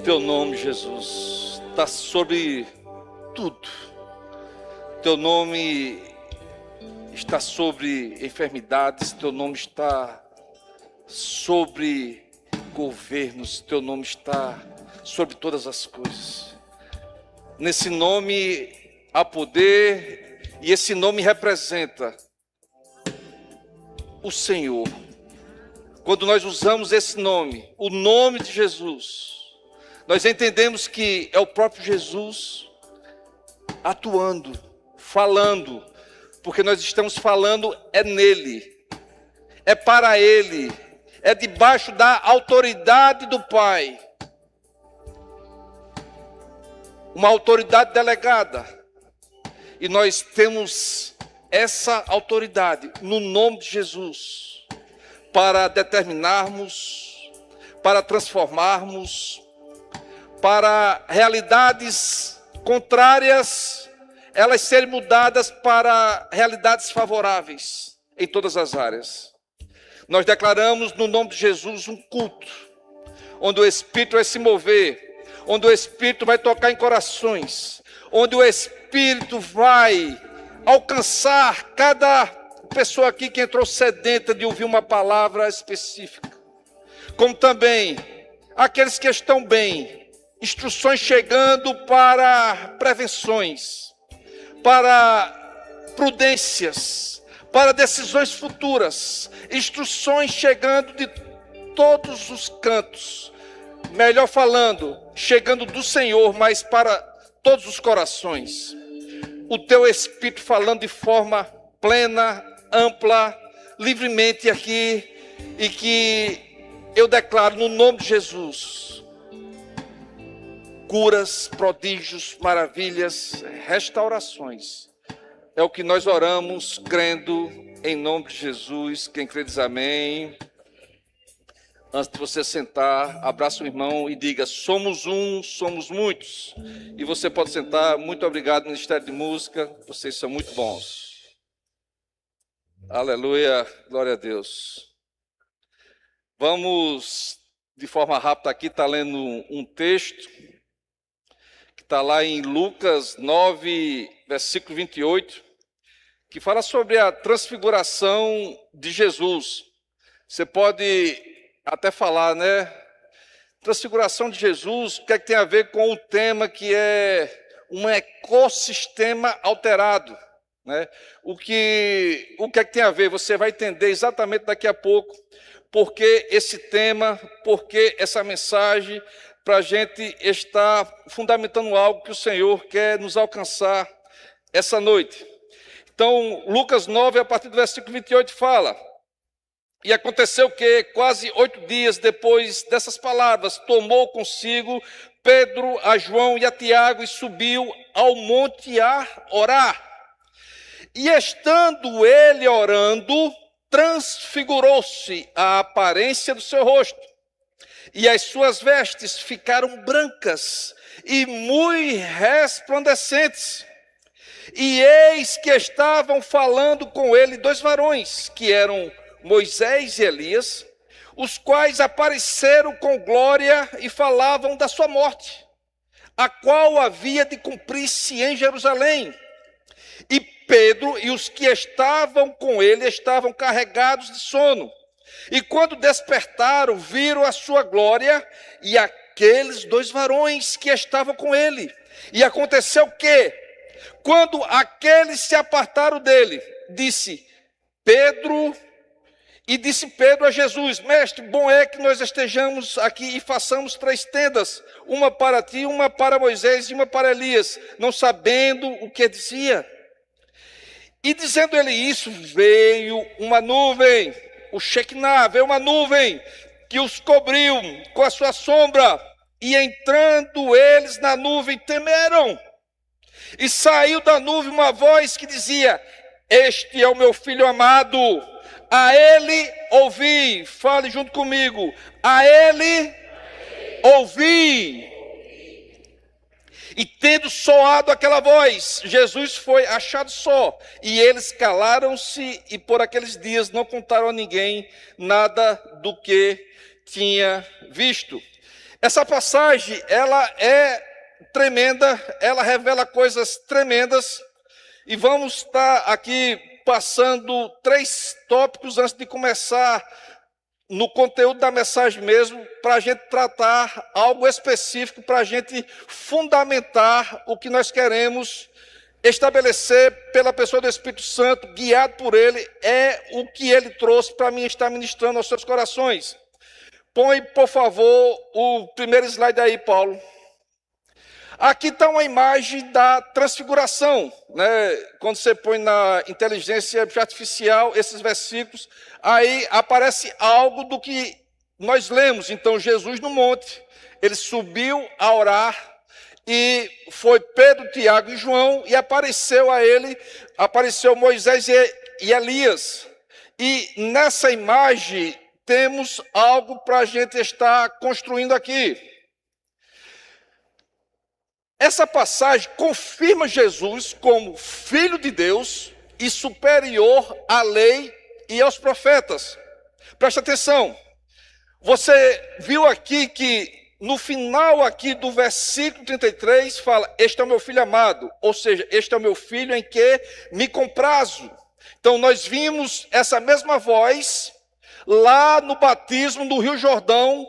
Teu nome, Jesus, está sobre tudo. Teu nome está sobre enfermidades, Teu nome está sobre governos, Teu nome está sobre todas as coisas. Nesse nome há poder e esse nome representa o Senhor. Quando nós usamos esse nome, o nome de Jesus, nós entendemos que é o próprio Jesus atuando, falando, porque nós estamos falando é nele, é para ele, é debaixo da autoridade do Pai. Uma autoridade delegada. E nós temos essa autoridade no nome de Jesus para determinarmos, para transformarmos, para realidades contrárias, elas serem mudadas para realidades favoráveis em todas as áreas. Nós declaramos no nome de Jesus um culto, onde o Espírito vai se mover, onde o Espírito vai tocar em corações, onde o Espírito vai alcançar cada pessoa aqui que entrou sedenta de ouvir uma palavra específica, como também aqueles que estão bem, instruções chegando para prevenções, para prudências, para decisões futuras, instruções chegando de todos os cantos, melhor falando, chegando do Senhor, mas para todos os corações. O Teu Espírito falando de forma plena, ampla, livremente aqui, e que eu declaro no nome de Jesus, curas, prodígios, maravilhas, restaurações. É o que nós oramos, crendo em nome de Jesus. Quem crê diz amém. Antes de você sentar, abraça o irmão e diga: somos um, somos muitos. E você pode sentar. Muito obrigado, Ministério de Música. Vocês são muito bons. Aleluia, glória a Deus. Vamos, de forma rápida aqui, está lendo um texto que está lá em Lucas 9, versículo 28, que fala sobre a transfiguração de Jesus. Você pode até falar, né? Transfiguração de Jesus, o que é que tem a ver com o tema que é um ecossistema alterado, né? O que é que tem a ver? Você vai entender exatamente daqui a pouco porque esse tema, porque essa mensagem, para a gente estar fundamentando algo que o Senhor quer nos alcançar essa noite. Então, Lucas 9, a partir do versículo 28, fala: e aconteceu que, quase 8 dias depois dessas palavras, tomou consigo Pedro, a João e a Tiago e subiu ao monte a orar. E estando ele orando, transfigurou-se a aparência do seu rosto, e as suas vestes ficaram brancas e muito resplandecentes. E eis que estavam falando com ele 2 varões, que eram Moisés e Elias, os quais apareceram com glória e falavam da sua morte, a qual havia de cumprir-se em Jerusalém. E Pedro e os que estavam com ele estavam carregados de sono. E quando despertaram, viram a sua glória e aqueles 2 varões que estavam com ele. E aconteceu que, quando aqueles se apartaram dele, disse Pedro a Jesus: Mestre, bom é que nós estejamos aqui e façamos 3 tendas, uma para ti, uma para Moisés e uma para Elias, não sabendo o que dizia. E dizendo ele isso, veio uma nuvem, o Shekinah, veio uma nuvem que os cobriu com a sua sombra, e entrando eles na nuvem, temeram. E saiu da nuvem uma voz que dizia: este é o meu filho amado, a ele ouvi. Fale junto comigo: a ele ouvi. E tendo soado aquela voz, Jesus foi achado só, e eles calaram-se, e por aqueles dias não contaram a ninguém nada do que tinha visto. Essa passagem, ela é tremenda, ela revela coisas tremendas, e vamos estar aqui passando 3 tópicos antes de começar no conteúdo da mensagem mesmo, para a gente tratar algo específico, para a gente fundamentar o que nós queremos estabelecer pela pessoa do Espírito Santo, guiado por Ele, é o que Ele trouxe para mim estar ministrando aos seus corações. Põe, por favor, o primeiro slide aí, Paulo. Aqui está uma imagem da transfiguração, né? Quando você põe na inteligência artificial esses versículos, aí aparece algo do que nós lemos. Então, Jesus no monte, ele subiu a orar, e foi Pedro, Tiago e João, e apareceu Moisés e Elias. E nessa imagem temos algo para a gente estar construindo aqui. Essa passagem confirma Jesus como Filho de Deus e superior à lei e aos profetas. Presta atenção. Você viu aqui que no final aqui do versículo 33 fala: este é o meu filho amado, ou seja, este é o meu filho em que me comprazo. Então nós vimos essa mesma voz lá no batismo do Rio Jordão,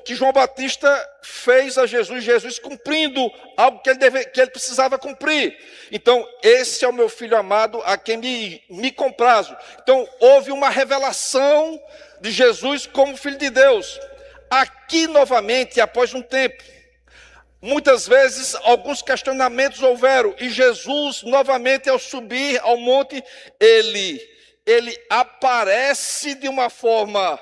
que João Batista fez a Jesus cumprindo algo que ele precisava cumprir. Então, esse é o meu filho amado, a quem me comprazo. Então, houve uma revelação de Jesus como Filho de Deus. Aqui, novamente, após um tempo, muitas vezes, alguns questionamentos houveram, e Jesus, novamente, ao subir ao monte, ele aparece de uma forma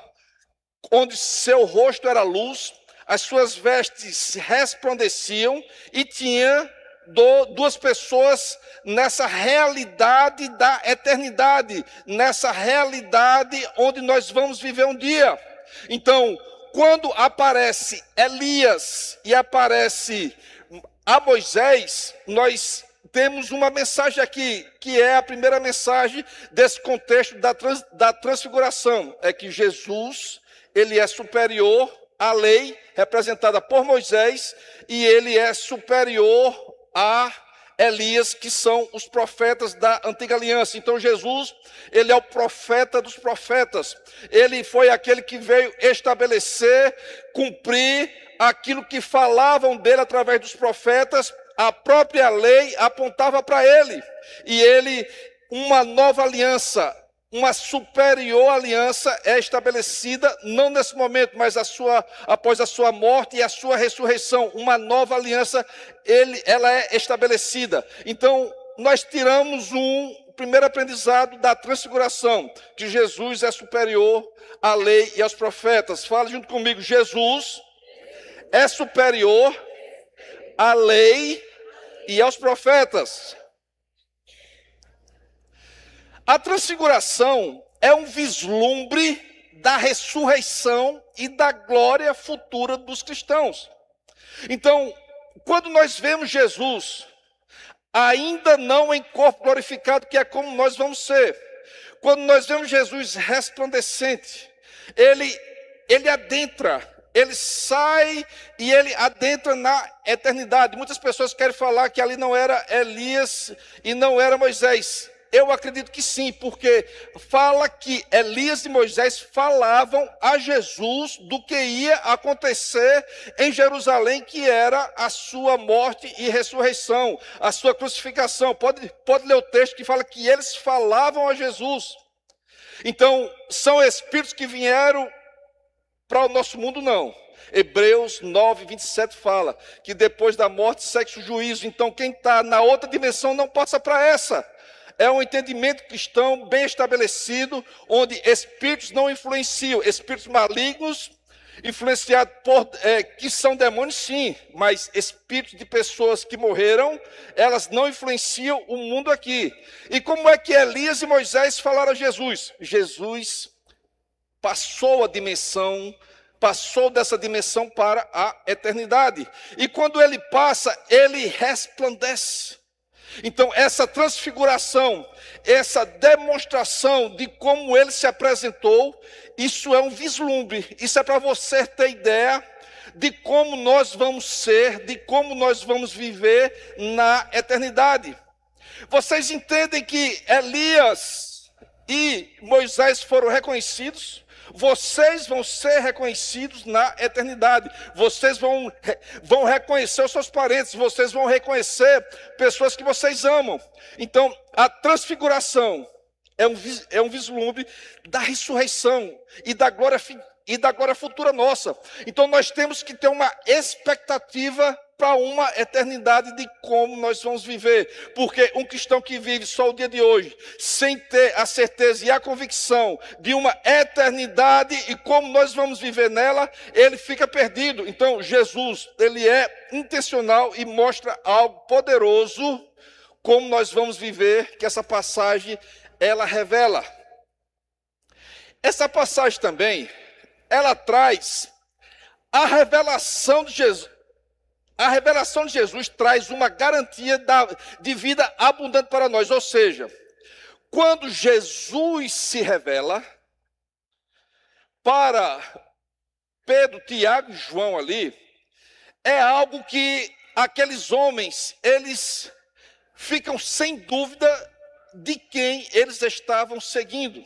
onde seu rosto era luz, as suas vestes resplandeciam, e tinha 2 pessoas nessa realidade da eternidade, nessa realidade onde nós vamos viver um dia. Então, quando aparece Elias e aparece a Moisés, nós temos uma mensagem aqui, que é a primeira mensagem desse contexto da transfiguração. É que Jesus, ele é superior à lei representada por Moisés, e ele é superior a Elias, que são os profetas da antiga aliança. Então Jesus, ele é o profeta dos profetas. Ele foi aquele que veio estabelecer, cumprir aquilo que falavam dele através dos profetas. A própria lei apontava para ele, e ele, uma nova aliança, uma superior aliança é estabelecida, não nesse momento, mas após a sua morte e a sua ressurreição, uma nova aliança, ela é estabelecida. Então, nós tiramos um primeiro aprendizado da transfiguração, que Jesus é superior à lei e aos profetas. Fala junto comigo: Jesus é superior à lei e aos profetas. A transfiguração é um vislumbre da ressurreição e da glória futura dos cristãos. Então, quando nós vemos Jesus, ainda não em corpo glorificado, que é como nós vamos ser, quando nós vemos Jesus resplandecente, ele adentra, ele sai e ele adentra na eternidade. Muitas pessoas querem falar que ali não era Elias e não era Moisés. Eu acredito que sim, porque fala que Elias e Moisés falavam a Jesus do que ia acontecer em Jerusalém, que era a sua morte e ressurreição, a sua crucificação. Pode ler o texto que fala que eles falavam a Jesus. Então, são espíritos que vieram para o nosso mundo, não. Hebreus 9, 27 fala que depois da morte segue o juízo. Então, quem está na outra dimensão não passa para essa. É um entendimento cristão bem estabelecido, onde espíritos não influenciam, espíritos malignos, influenciados que são demônios sim, mas espíritos de pessoas que morreram, elas não influenciam o mundo aqui. E como é que Elias e Moisés falaram a Jesus? Jesus passou dessa dimensão para a eternidade. E quando ele passa, ele resplandece. Então, essa transfiguração, essa demonstração de como ele se apresentou, isso é um vislumbre. Isso é para você ter ideia de como nós vamos ser, de como nós vamos viver na eternidade. Vocês entendem que Elias e Moisés foram reconhecidos? Vocês vão ser reconhecidos na eternidade. Vocês vão reconhecer os seus parentes. Vocês vão reconhecer pessoas que vocês amam. Então, a transfiguração é um vislumbre da ressurreição e da glória futura nossa. Então, nós temos que ter uma expectativa para uma eternidade de como nós vamos viver. Porque um cristão que vive só o dia de hoje, sem ter a certeza e a convicção de uma eternidade e como nós vamos viver nela, ele fica perdido. Então, Jesus, ele é intencional e mostra algo poderoso, como nós vamos viver, que essa passagem, ela revela. Essa passagem também, ela traz a revelação de Jesus. A revelação de Jesus traz uma garantia de vida abundante para nós. Ou seja, quando Jesus se revela para Pedro, Tiago e João ali, é algo que aqueles homens, eles ficam sem dúvida de quem eles estavam seguindo.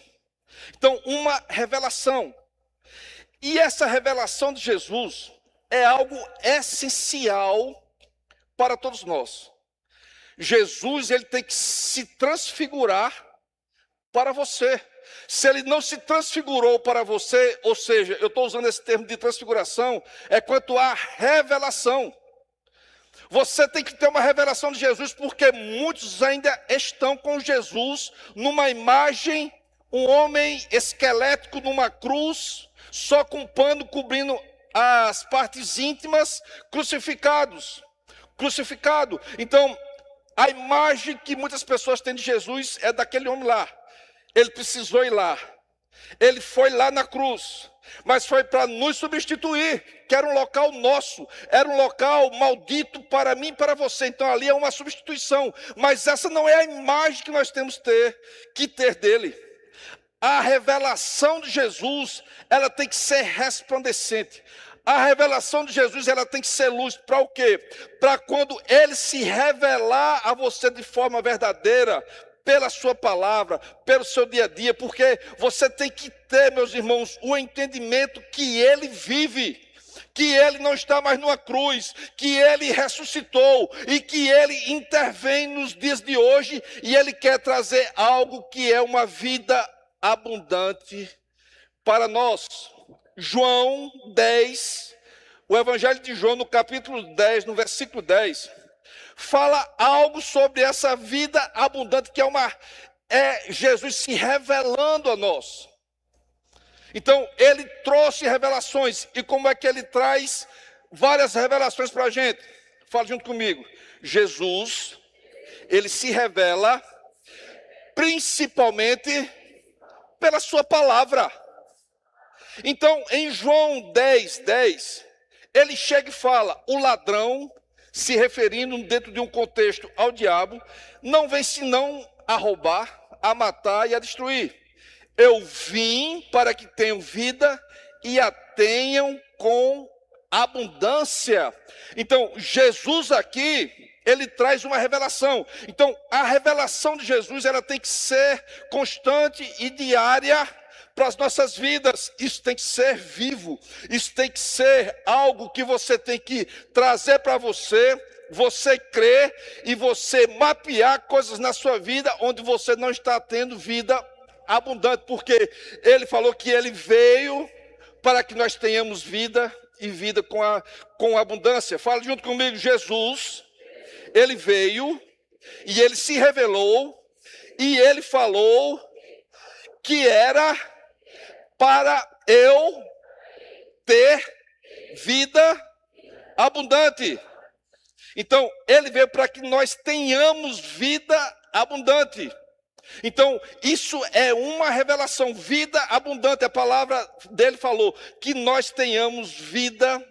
Então, uma revelação. E essa revelação de Jesus é algo essencial para todos nós. Jesus, ele tem que se transfigurar para você. Se ele não se transfigurou para você, ou seja, eu estou usando esse termo de transfiguração, é quanto à revelação. Você tem que ter uma revelação de Jesus, porque muitos ainda estão com Jesus numa imagem, um homem esquelético numa cruz, só com um pano cobrindo as partes íntimas, crucificado. Então, a imagem que muitas pessoas têm de Jesus é daquele homem lá. Ele precisou ir lá. Ele foi lá na cruz, mas foi para nos substituir, que era um local nosso, era um local maldito para mim e para você. Então ali é uma substituição, mas essa não é a imagem que nós temos que ter dele. A revelação de Jesus, ela tem que ser resplandecente. A revelação de Jesus, ela tem que ser luz. Para o quê? Para quando ele se revelar a você de forma verdadeira, pela sua palavra, pelo seu dia a dia, porque você tem que ter, meus irmãos, o entendimento que ele vive, que ele não está mais numa cruz, que ele ressuscitou e que ele intervém nos dias de hoje e ele quer trazer algo que é uma vida abundante para nós. João 10, o Evangelho de João, no capítulo 10, no versículo 10, fala algo sobre essa vida abundante, que é Jesus se revelando a nós. Então, ele trouxe revelações. E como é que ele traz várias revelações para a gente? Fala junto comigo. Jesus, ele se revela principalmente pela sua palavra. Então, em João 10, 10, ele chega e fala: o ladrão, se referindo dentro de um contexto ao diabo, não vem senão a roubar, a matar e a destruir. Eu vim para que tenham vida e a tenham com abundância. Então, Jesus aqui, ele traz uma revelação. Então, a revelação de Jesus, ela tem que ser constante e diária para as nossas vidas. Isso tem que ser vivo, isso tem que ser algo que você tem que trazer para você crer e você mapear coisas na sua vida onde você não está tendo vida abundante, porque ele falou que ele veio para que nós tenhamos vida e vida com abundância. Fala junto comigo. Jesus, ele veio e ele se revelou e ele falou que era para eu ter vida abundante. Então, ele veio para que nós tenhamos vida abundante. Então, isso é uma revelação, vida abundante. A palavra dele falou que nós tenhamos vida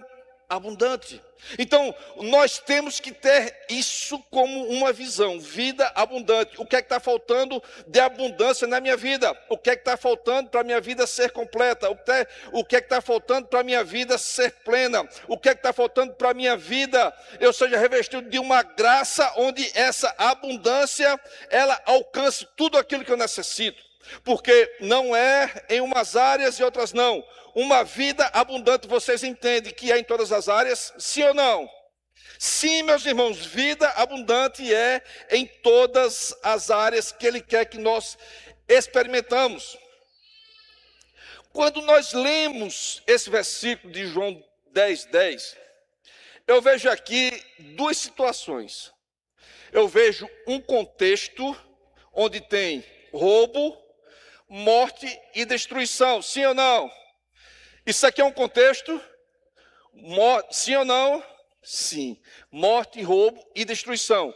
abundante. Então, nós temos que ter isso como uma visão, vida abundante. O que é que está faltando de abundância na minha vida? O que é que está faltando para a minha vida ser completa? O que é que está faltando para a minha vida ser plena? O que é que está faltando para a minha vida eu seja revestido de uma graça onde essa abundância, ela alcance tudo aquilo que eu necessito? Porque não é em umas áreas e outras não. Uma vida abundante, vocês entendem que é em todas as áreas? Sim ou não? Sim, meus irmãos, vida abundante é em todas as áreas que Ele quer que nós experimentamos. Quando nós lemos esse versículo de João 10:10, eu vejo aqui duas situações. Eu vejo um contexto onde tem roubo, morte e destruição, sim ou não? Isso aqui é um contexto, sim ou não? Sim. Morte, roubo e destruição.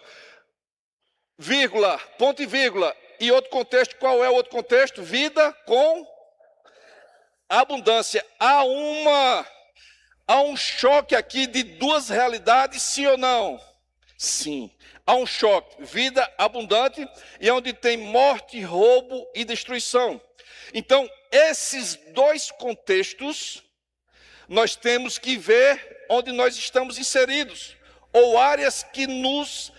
Vírgula, ponto e vírgula. E outro contexto, qual é o outro contexto? Vida com abundância. Há um choque aqui de duas realidades, sim ou não? Sim. Há um choque, vida abundante e onde tem morte, roubo e destruição. Então, esses dois contextos, nós temos que ver onde nós estamos inseridos, ou áreas que nos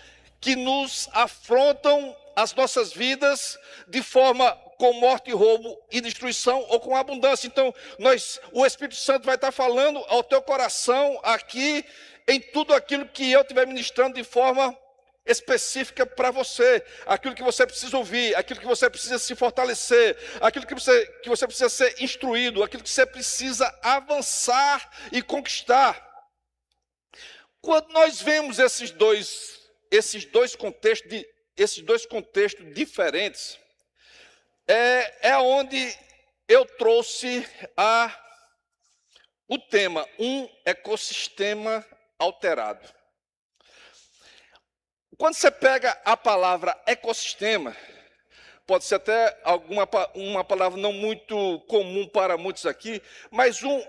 afrontam as nossas vidas de forma com morte, roubo e destruição, ou com abundância. Então, o Espírito Santo vai estar falando ao teu coração aqui, em tudo aquilo que eu estiver ministrando de forma específica para você, aquilo que você precisa ouvir, aquilo que você precisa se fortalecer, aquilo que você precisa ser instruído, aquilo que você precisa avançar e conquistar. Quando nós vemos esses dois contextos diferentes, é onde eu trouxe o tema, um ecossistema alterado. Quando você pega a palavra ecossistema, pode ser até uma palavra não muito comum para muitos aqui, mas um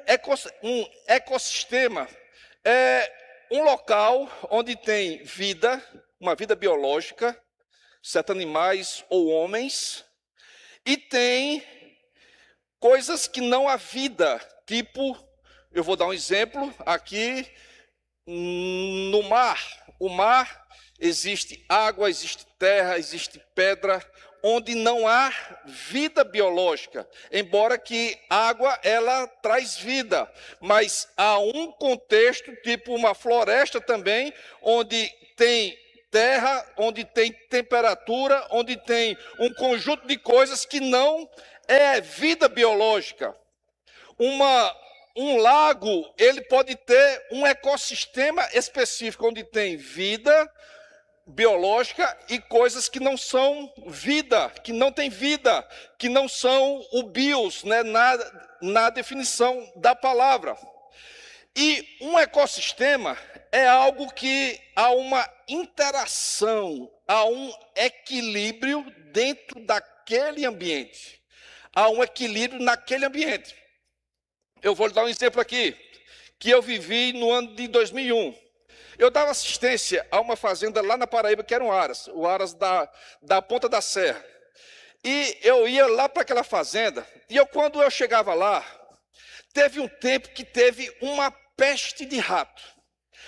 ecossistema é um local onde tem vida, uma vida biológica, certos animais ou homens, e tem coisas que não há vida, tipo, eu vou dar um exemplo aqui, no mar. O mar, existe água, existe terra, existe pedra, onde não há vida biológica, embora que água, ela traz vida, mas há um contexto, tipo uma floresta também, onde tem terra, onde tem temperatura, onde tem um conjunto de coisas que não é vida biológica. Um lago, ele pode ter um ecossistema específico, onde tem vida biológica e coisas que não são vida, que não tem vida, que não são o bios, né, na definição da palavra. E um ecossistema é algo que há uma interação, há um equilíbrio dentro daquele ambiente. Há um equilíbrio naquele ambiente. Eu vou lhe dar um exemplo aqui, que eu vivi no ano de 2001. Eu dava assistência a uma fazenda lá na Paraíba, que era o Aras da Ponta da Serra. E eu ia lá para aquela fazenda, e quando eu chegava lá, teve um tempo que teve uma peste de rato.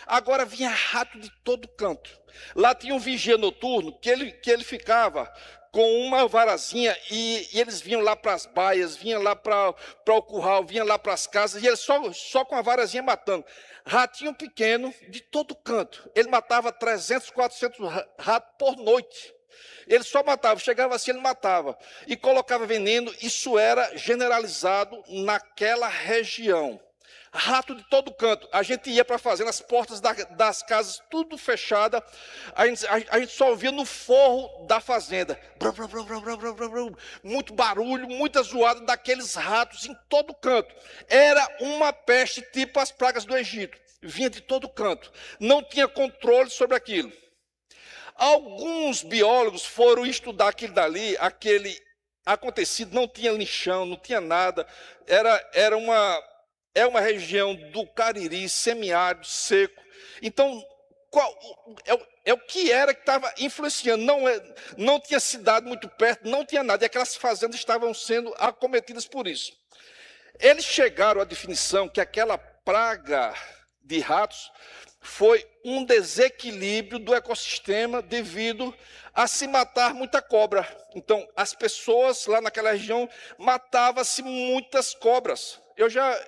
Agora vinha rato de todo canto. Lá tinha um vigia noturno, que ele ficava com uma varazinha, e eles vinham lá para as baias, vinham lá para o curral, vinham lá para as casas, e ele só com a varazinha matando. Ratinho pequeno, de todo canto. Ele matava 300, 400 ratos por noite. Ele só matava, chegava assim, ele matava. E colocava veneno, isso era generalizado naquela região. Rato de todo canto. A gente ia para a fazenda, as portas das casas, tudo fechada. A gente só ouvia no forro da fazenda. Muito barulho, muita zoada daqueles ratos em todo canto. Era uma peste tipo as pragas do Egito. Vinha de todo canto. Não tinha controle sobre aquilo. Alguns biólogos foram estudar aquilo dali, aquele acontecido, não tinha lixão, não tinha nada. Era é uma região do Cariri, semiárido, seco. Então, é o que era que estava influenciando. Não tinha cidade muito perto, não tinha nada. E aquelas fazendas estavam sendo acometidas por isso. Eles chegaram à definição que aquela praga de ratos foi um desequilíbrio do ecossistema devido a se matar muita cobra. Então, as pessoas lá naquela região matavam-se muitas cobras.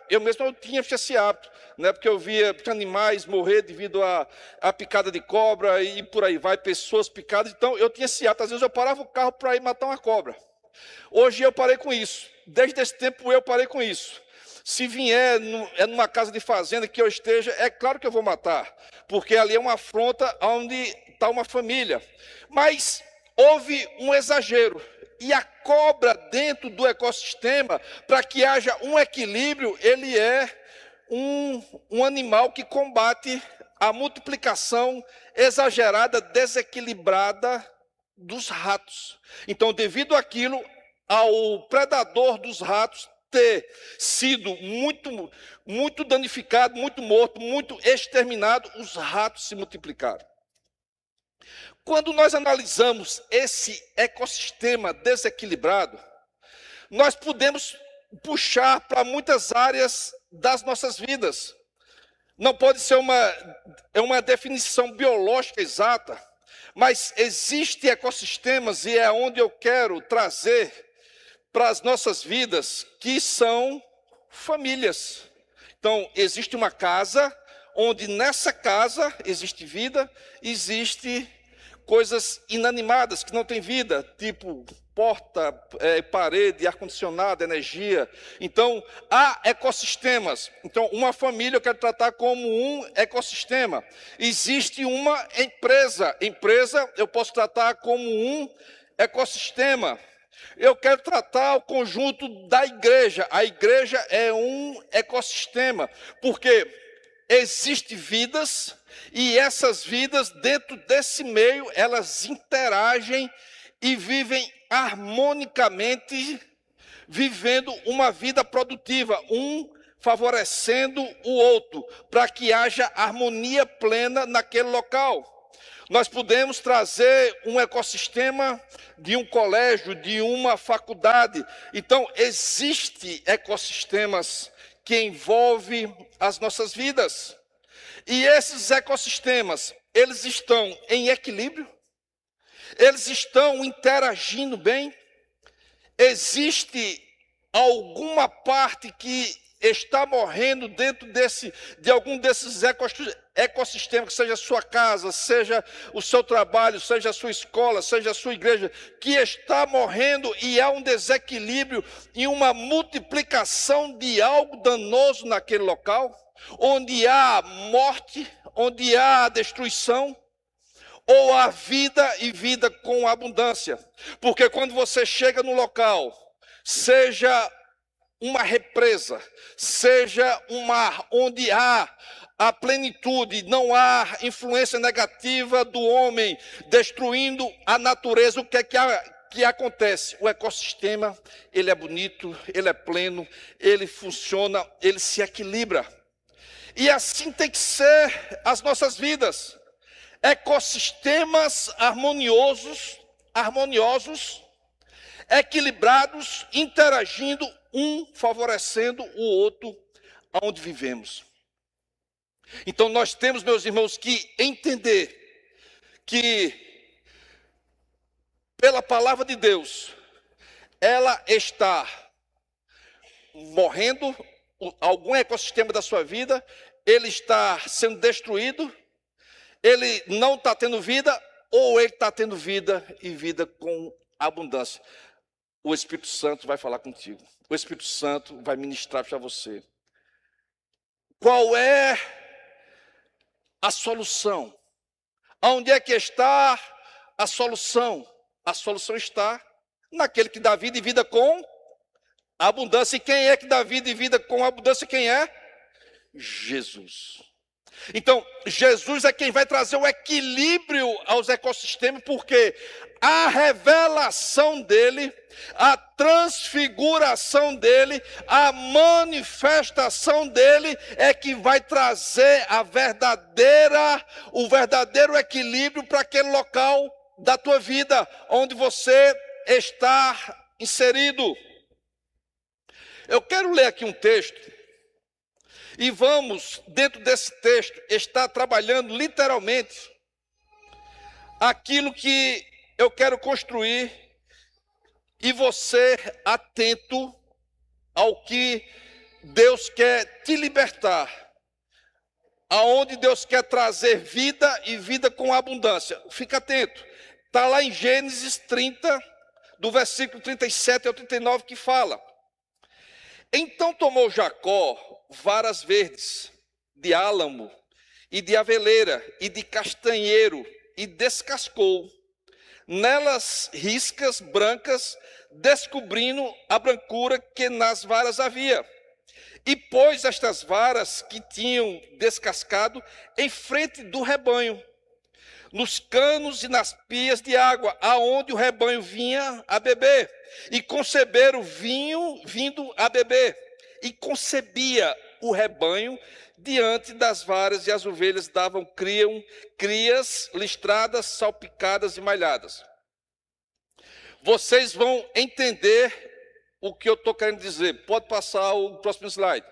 Eu mesmo tinha esse hábito, né? Porque eu via animais morrer devido à picada de cobra e por aí vai, pessoas picadas. Então, eu tinha esse hábito. Às vezes eu parava o carro para ir matar uma cobra. Hoje eu parei com isso. Desde esse tempo eu parei com isso. Se vier numa casa de fazenda que eu esteja, é claro que eu vou matar, porque ali é uma afronta onde está uma família. Mas houve um exagero. E a cobra dentro do ecossistema, para que haja um equilíbrio, ele é um animal que combate a multiplicação exagerada, desequilibrada dos ratos. Então, devido àquilo, ao predador dos ratos ter sido muito danificado, muito morto, muito exterminado, os ratos se multiplicaram. Quando nós analisamos esse ecossistema desequilibrado, nós podemos puxar para muitas áreas das nossas vidas. Não pode ser uma definição biológica exata, mas existem ecossistemas, e é onde eu quero trazer para as nossas vidas, que são famílias. Então, existe uma casa, onde nessa casa existe vida, existe coisas inanimadas que não têm vida, tipo porta, parede, ar-condicionado, energia. Então, há ecossistemas. Então, uma família eu quero tratar como um ecossistema. Existe uma empresa. Empresa eu posso tratar como um ecossistema. Eu quero tratar o conjunto da igreja. A igreja é um ecossistema, porque existem vidas, e essas vidas, dentro desse meio, elas interagem e vivem harmonicamente, vivendo uma vida produtiva, um favorecendo o outro, para que haja harmonia plena naquele local. Nós podemos trazer um ecossistema de um colégio, de uma faculdade. Então, existem ecossistemas que envolvem as nossas vidas. E esses ecossistemas, eles estão em equilíbrio? Eles estão interagindo bem? Existe alguma parte que está morrendo dentro de algum desses ecossistemas, que seja a sua casa, seja o seu trabalho, seja a sua escola, seja a sua igreja, que está morrendo e há um desequilíbrio e uma multiplicação de algo danoso naquele local, onde há morte, onde há destruição, ou há vida e vida com abundância. Porque quando você chega no local, seja uma represa, seja um mar onde há a plenitude, não há influência negativa do homem destruindo a natureza, o que é que acontece? O ecossistema, ele é bonito, ele é pleno, ele funciona, ele se equilibra. E assim tem que ser as nossas vidas. Ecossistemas harmoniosos, equilibrados, interagindo, um favorecendo o outro onde vivemos. Então nós temos, meus irmãos, que entender que pela palavra de Deus, ela está morrendo, algum ecossistema da sua vida, ele está sendo destruído, ele não está tendo vida, ou ele está tendo vida e vida com abundância. O Espírito Santo vai falar contigo. O Espírito Santo vai ministrar para você. Qual é a solução? Onde é que está a solução? A solução está naquele que dá vida e vida com abundância. E quem é que dá vida e vida com abundância? Quem é? Jesus. Então, Jesus é quem vai trazer o equilíbrio aos ecossistemas, porque a revelação dele, a transfiguração dele, a manifestação dele é que vai trazer o verdadeiro equilíbrio para aquele local da tua vida, onde você está inserido. Eu quero ler aqui um texto. E vamos, dentro desse texto, estar trabalhando literalmente aquilo que eu quero construir e você atento ao que Deus quer te libertar, aonde Deus quer trazer vida e vida com abundância. Fica atento, está lá em Gênesis 30, do versículo 37 ao 39, que fala: Então tomou Jacó varas verdes, de álamo, e de aveleira, e de castanheiro, e descascou. Nelas riscas brancas, descobrindo a brancura que nas varas havia. E pôs estas varas que tinham descascado em frente do rebanho, nos canos e nas pias de água, aonde o rebanho vinha a beber. E conceberam vinho vindo a beber. E concebia o rebanho diante das varas, e as ovelhas davam crias listradas, salpicadas e malhadas. Vocês vão entender o que eu estou querendo dizer. Pode passar o próximo slide.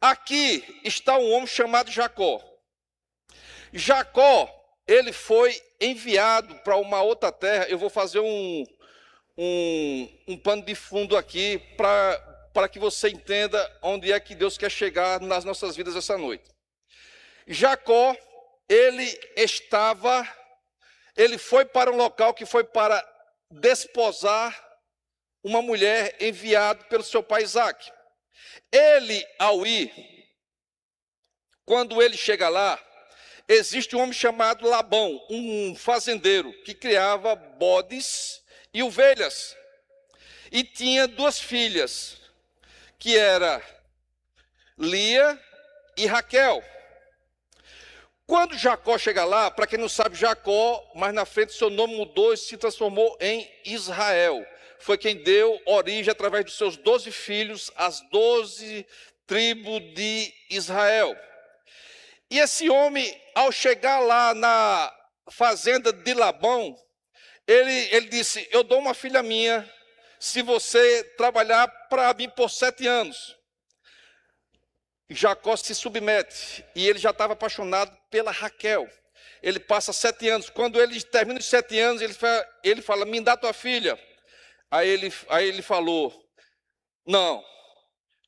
Aqui está um homem chamado Jacó. Jacó, ele foi enviado para uma outra terra. Eu vou fazer um pano de fundo aqui para que você entenda onde é que Deus quer chegar nas nossas vidas essa noite. Jacó, ele foi para um local que foi para desposar uma mulher enviado pelo seu pai Isaac. Ele, ao ir, quando ele chega lá, existe um homem chamado Labão, um fazendeiro que criava bodes e ovelhas. E tinha duas filhas, que era Lia e Raquel. Quando Jacó chega lá, para quem não sabe, Jacó, mais na frente seu nome mudou e se transformou em Israel. Foi quem deu origem, através dos seus 12 filhos, às 12 tribos de Israel. E esse homem, ao chegar lá na fazenda de Labão, ele disse: eu dou uma filha minha, se você trabalhar para mim por 7 anos. Jacó se submete, e ele já estava apaixonado pela Raquel. Ele passa 7 anos, quando ele termina os 7 anos, ele fala: me dá tua filha. Aí ele falou: não,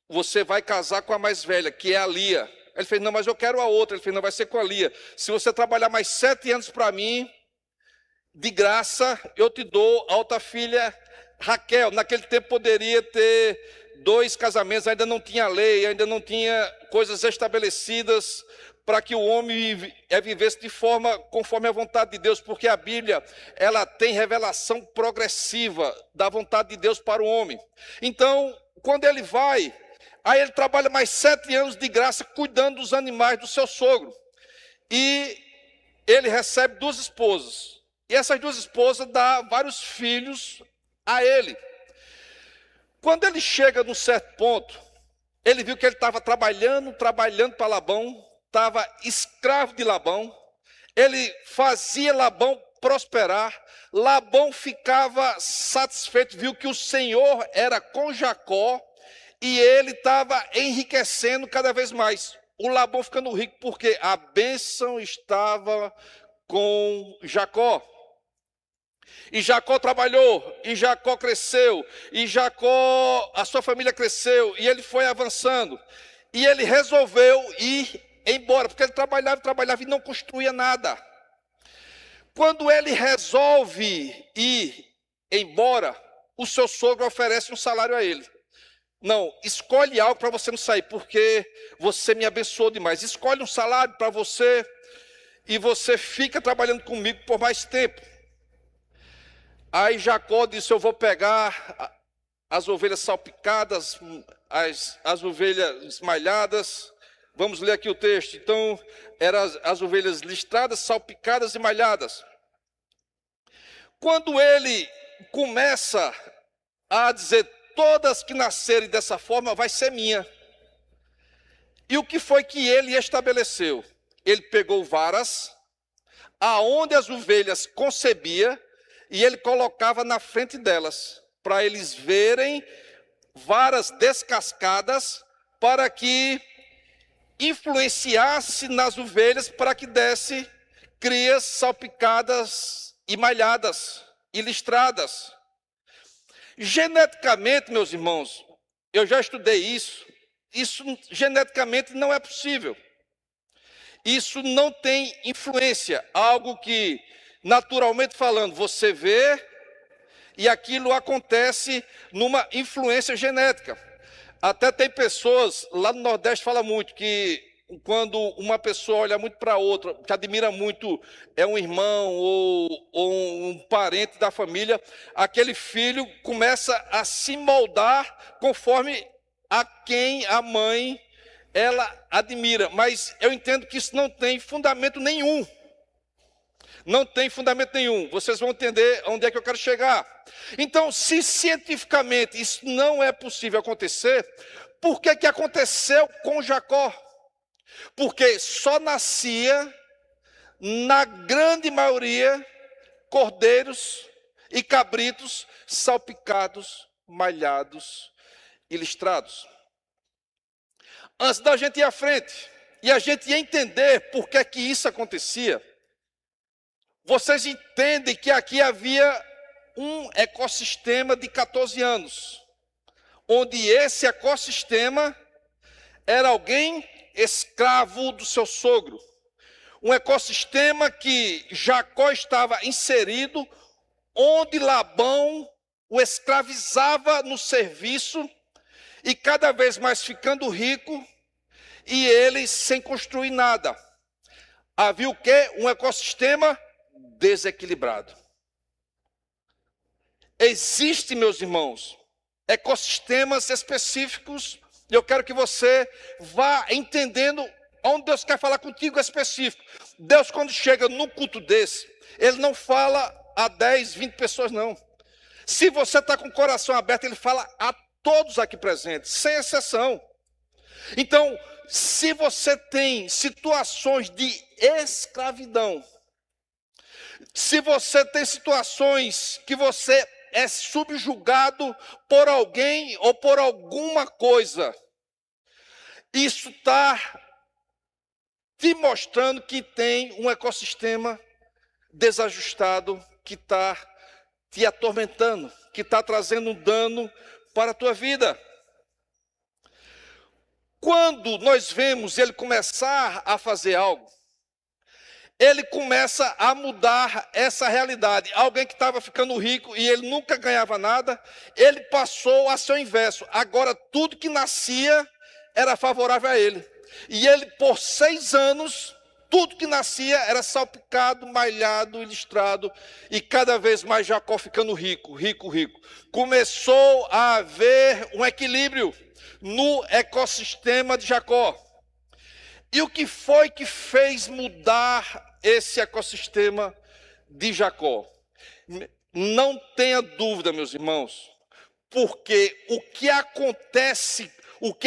você vai casar com a mais velha, que é a Lia. Ele fez: não, mas eu quero a outra. Ele fez: não, vai ser com a Lia. Se você trabalhar mais 7 anos para mim, de graça, eu te dou a outra filha, Raquel. Naquele tempo poderia ter 2 casamentos, ainda não tinha lei, ainda não tinha coisas estabelecidas para que o homem vivesse de forma conforme a vontade de Deus, porque a Bíblia, ela tem revelação progressiva da vontade de Deus para o homem. Então, quando ele vai, aí ele trabalha mais 7 anos de graça cuidando dos animais do seu sogro. E ele recebe 2 esposas. E essas 2 esposas dão vários filhos a ele. Quando ele chega num certo ponto, ele viu que ele estava trabalhando para Labão, estava escravo de Labão, ele fazia Labão prosperar, Labão ficava satisfeito, viu que o Senhor era com Jacó, e ele estava enriquecendo cada vez mais. O Labão ficando rico, porque a bênção estava com Jacó. E Jacó trabalhou, e Jacó cresceu, e Jacó, a sua família cresceu, e ele foi avançando. E ele resolveu ir embora, porque ele trabalhava e não construía nada. Quando ele resolve ir embora, o seu sogro oferece um salário a ele. Não, escolhe algo para você não sair, porque você me abençoou demais. Escolhe um salário para você, e você fica trabalhando comigo por mais tempo. Aí Jacó disse: eu vou pegar as ovelhas salpicadas, as ovelhas esmalhadas, Vamos ler aqui o texto. Então, eram as ovelhas listradas, salpicadas e malhadas. Quando ele começa a dizer, todas que nascerem dessa forma vai ser minha. E o que foi que ele estabeleceu? Ele pegou varas, aonde as ovelhas concebia, e ele colocava na frente delas, para eles verem varas descascadas, para que influenciasse nas ovelhas, para que desse crias salpicadas e malhadas e listradas. Geneticamente, meus irmãos, eu já estudei isso geneticamente não é possível. Isso não tem influência, algo que, naturalmente falando, você vê e aquilo acontece numa influência genética. Até tem pessoas, lá no Nordeste fala muito, que quando uma pessoa olha muito para outra, que admira muito, é um irmão ou um parente da família, aquele filho começa a se moldar conforme a quem a mãe ela admira. Mas eu entendo que isso não tem fundamento nenhum. Não tem fundamento nenhum. Vocês vão entender onde é que eu quero chegar. Então, se cientificamente isso não é possível acontecer, por que que aconteceu com Jacó? Porque só nascia, na grande maioria, cordeiros e cabritos salpicados, malhados e listrados. Antes da gente ir à frente e a gente ia entender por que que isso acontecia, vocês entendem que aqui havia um ecossistema de 14 anos, onde esse ecossistema era alguém escravo do seu sogro. Um ecossistema que Jacó estava inserido, onde Labão o escravizava no serviço, e cada vez mais ficando rico, e ele sem construir nada. Havia o quê? Um ecossistema desequilibrado. Existem, meus irmãos, ecossistemas específicos. Eu quero que você vá entendendo onde Deus quer falar contigo específico. Deus, quando chega num culto desse, Ele não fala a 10, 20 pessoas, não. Se você está com o coração aberto, Ele fala a todos aqui presentes, sem exceção. Então, se você tem situações de escravidão, se você tem situações que você é subjugado por alguém ou por alguma coisa, isso está te mostrando que tem um ecossistema desajustado que está te atormentando, que está trazendo um dano para a tua vida. Quando nós vemos ele começar a fazer algo, ele começa a mudar essa realidade. Alguém que estava ficando rico e ele nunca ganhava nada, ele passou a ser o inverso. Agora tudo que nascia era favorável a ele. E ele, por 6 anos, tudo que nascia era salpicado, malhado, ilustrado. E cada vez mais Jacó ficando rico, rico, rico. Começou a haver um equilíbrio no ecossistema de Jacó. E o que foi que fez mudar esse ecossistema de Jacó? Não tenha dúvida, meus irmãos, porque o que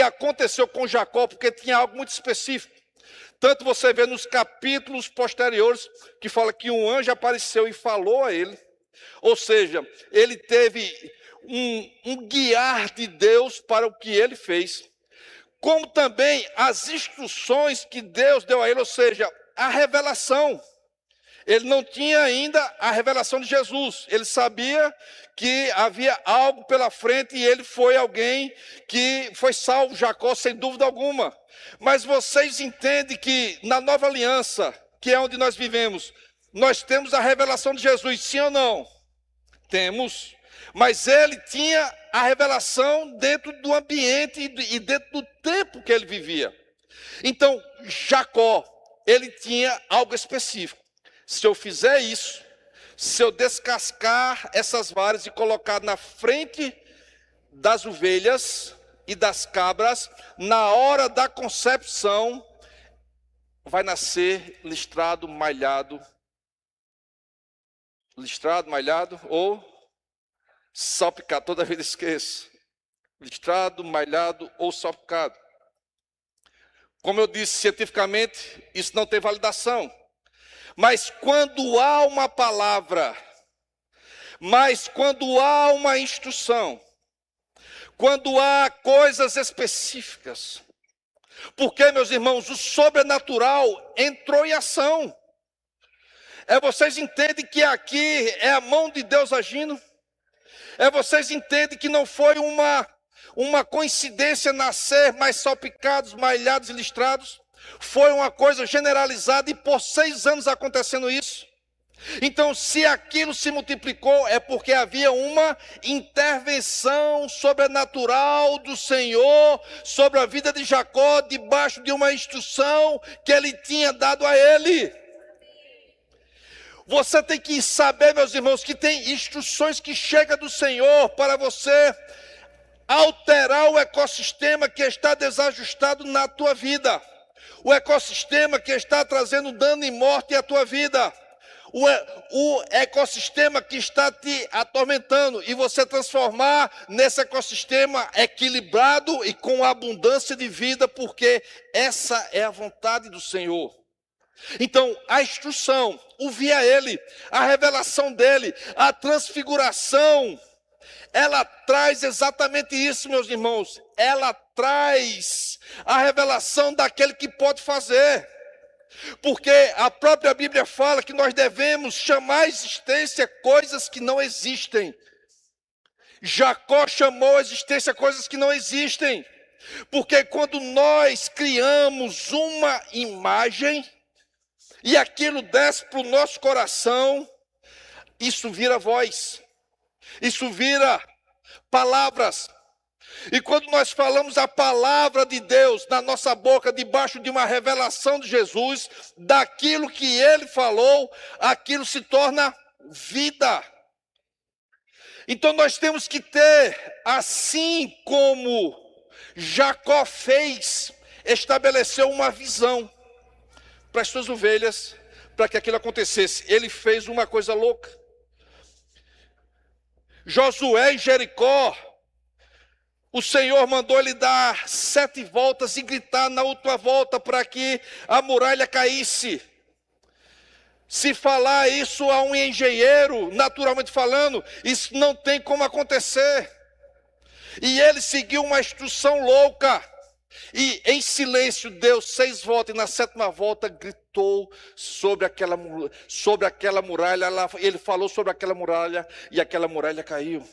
aconteceu com Jacó, porque tinha algo muito específico. Tanto você vê nos capítulos posteriores, que fala que um anjo apareceu e falou a ele. Ou seja, ele teve um guiar de Deus para o que ele fez. Como também as instruções que Deus deu a ele, ou seja, a revelação. Ele não tinha ainda a revelação de Jesus. Ele sabia que havia algo pela frente e ele foi alguém que foi salvo, Jacó, sem dúvida alguma. Mas vocês entendem que na nova aliança, que é onde nós vivemos, nós temos a revelação de Jesus, sim ou não? Temos. Mas ele tinha a revelação dentro do ambiente e dentro do tempo que ele vivia. Então, Jacó, ele tinha algo específico. Se eu fizer isso, se eu descascar essas varas e colocar na frente das ovelhas, e das cabras, na hora da concepção, vai nascer listrado, malhado ou salpicado. Toda vez esqueço. Listrado, malhado ou salpicado. Como eu disse, cientificamente, isso não tem validação. Mas quando há uma palavra, mas quando há uma instrução, quando há coisas específicas, porque, meus irmãos, o sobrenatural entrou em ação. Vocês entendem que aqui é a mão de Deus agindo? Vocês entendem que não foi uma coincidência nascer mais salpicados, malhados e listrados? Foi uma coisa generalizada e por 6 anos acontecendo isso. Então, se aquilo se multiplicou, é porque havia uma intervenção sobrenatural do Senhor sobre a vida de Jacó, debaixo de uma instrução que ele tinha dado a ele. Você tem que saber, meus irmãos, que tem instruções que chegam do Senhor para você alterar o ecossistema que está desajustado na tua vida. O ecossistema que está trazendo dano e morte à tua vida. O ecossistema que está te atormentando, e você transformar nesse ecossistema equilibrado e com abundância de vida, porque essa é a vontade do Senhor. Então, a instrução, ouvir a Ele, a revelação dEle, a transfiguração, ela traz exatamente isso, meus irmãos. Ela traz a revelação daquele que pode fazer. Porque a própria Bíblia fala que nós devemos chamar à existência coisas que não existem. Jacó chamou à existência coisas que não existem. Porque quando nós criamos uma imagem e aquilo desce para o nosso coração, isso vira voz, isso vira palavras. E quando nós falamos a palavra de Deus na nossa boca, debaixo de uma revelação de Jesus, daquilo que Ele falou, aquilo se torna vida. Então nós temos que ter, assim como Jacó fez, estabeleceu uma visão para as suas ovelhas, para que aquilo acontecesse. Ele fez uma coisa louca. Josué em Jericó, o Senhor mandou ele dar 7 voltas e gritar na última volta para que a muralha caísse. Se falar isso a um engenheiro, naturalmente falando, isso não tem como acontecer. E ele seguiu uma instrução louca. E em silêncio deu 6 voltas e na 7ª volta gritou sobre aquela muralha. Ele falou sobre aquela muralha e aquela muralha caiu.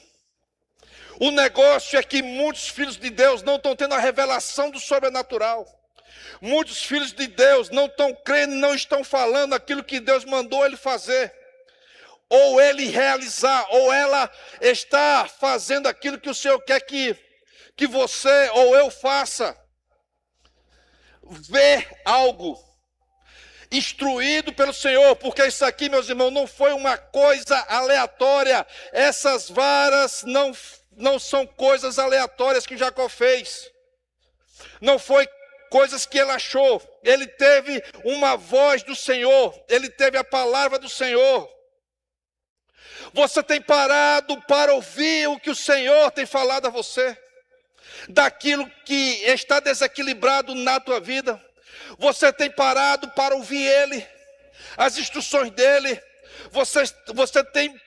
O negócio é que muitos filhos de Deus não estão tendo a revelação do sobrenatural. Muitos filhos de Deus não estão crendo, não estão falando aquilo que Deus mandou ele fazer. Ou ele realizar, ou ela está fazendo aquilo que o Senhor quer que você ou eu faça. Ver algo instruído pelo Senhor, porque isso aqui, meus irmãos, não foi uma coisa aleatória. Essas varas não são coisas aleatórias que Jacó fez. Não foi coisas que ele achou. Ele teve uma voz do Senhor. Ele teve a palavra do Senhor. Você tem parado para ouvir o que o Senhor tem falado a você? Daquilo que está desequilibrado na tua vida? Você tem parado para ouvir Ele? As instruções dEle? Você tem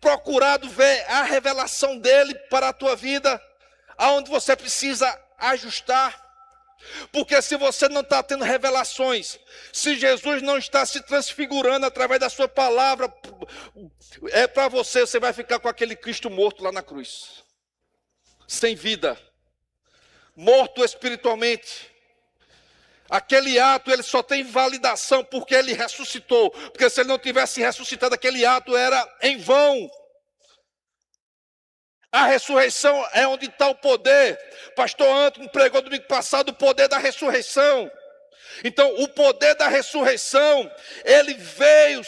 procurado ver a revelação dEle para a tua vida? Aonde você precisa ajustar? Porque se você não está tendo revelações, se Jesus não está se transfigurando através da sua palavra, para você vai ficar com aquele Cristo morto lá na cruz, sem vida, morto espiritualmente. Aquele ato ele só tem validação porque ele ressuscitou, porque se ele não tivesse ressuscitado, aquele ato era em vão. A ressurreição é onde está o poder. Pastor Antônio pregou domingo passado o poder da ressurreição. Então, o poder da ressurreição, ele vem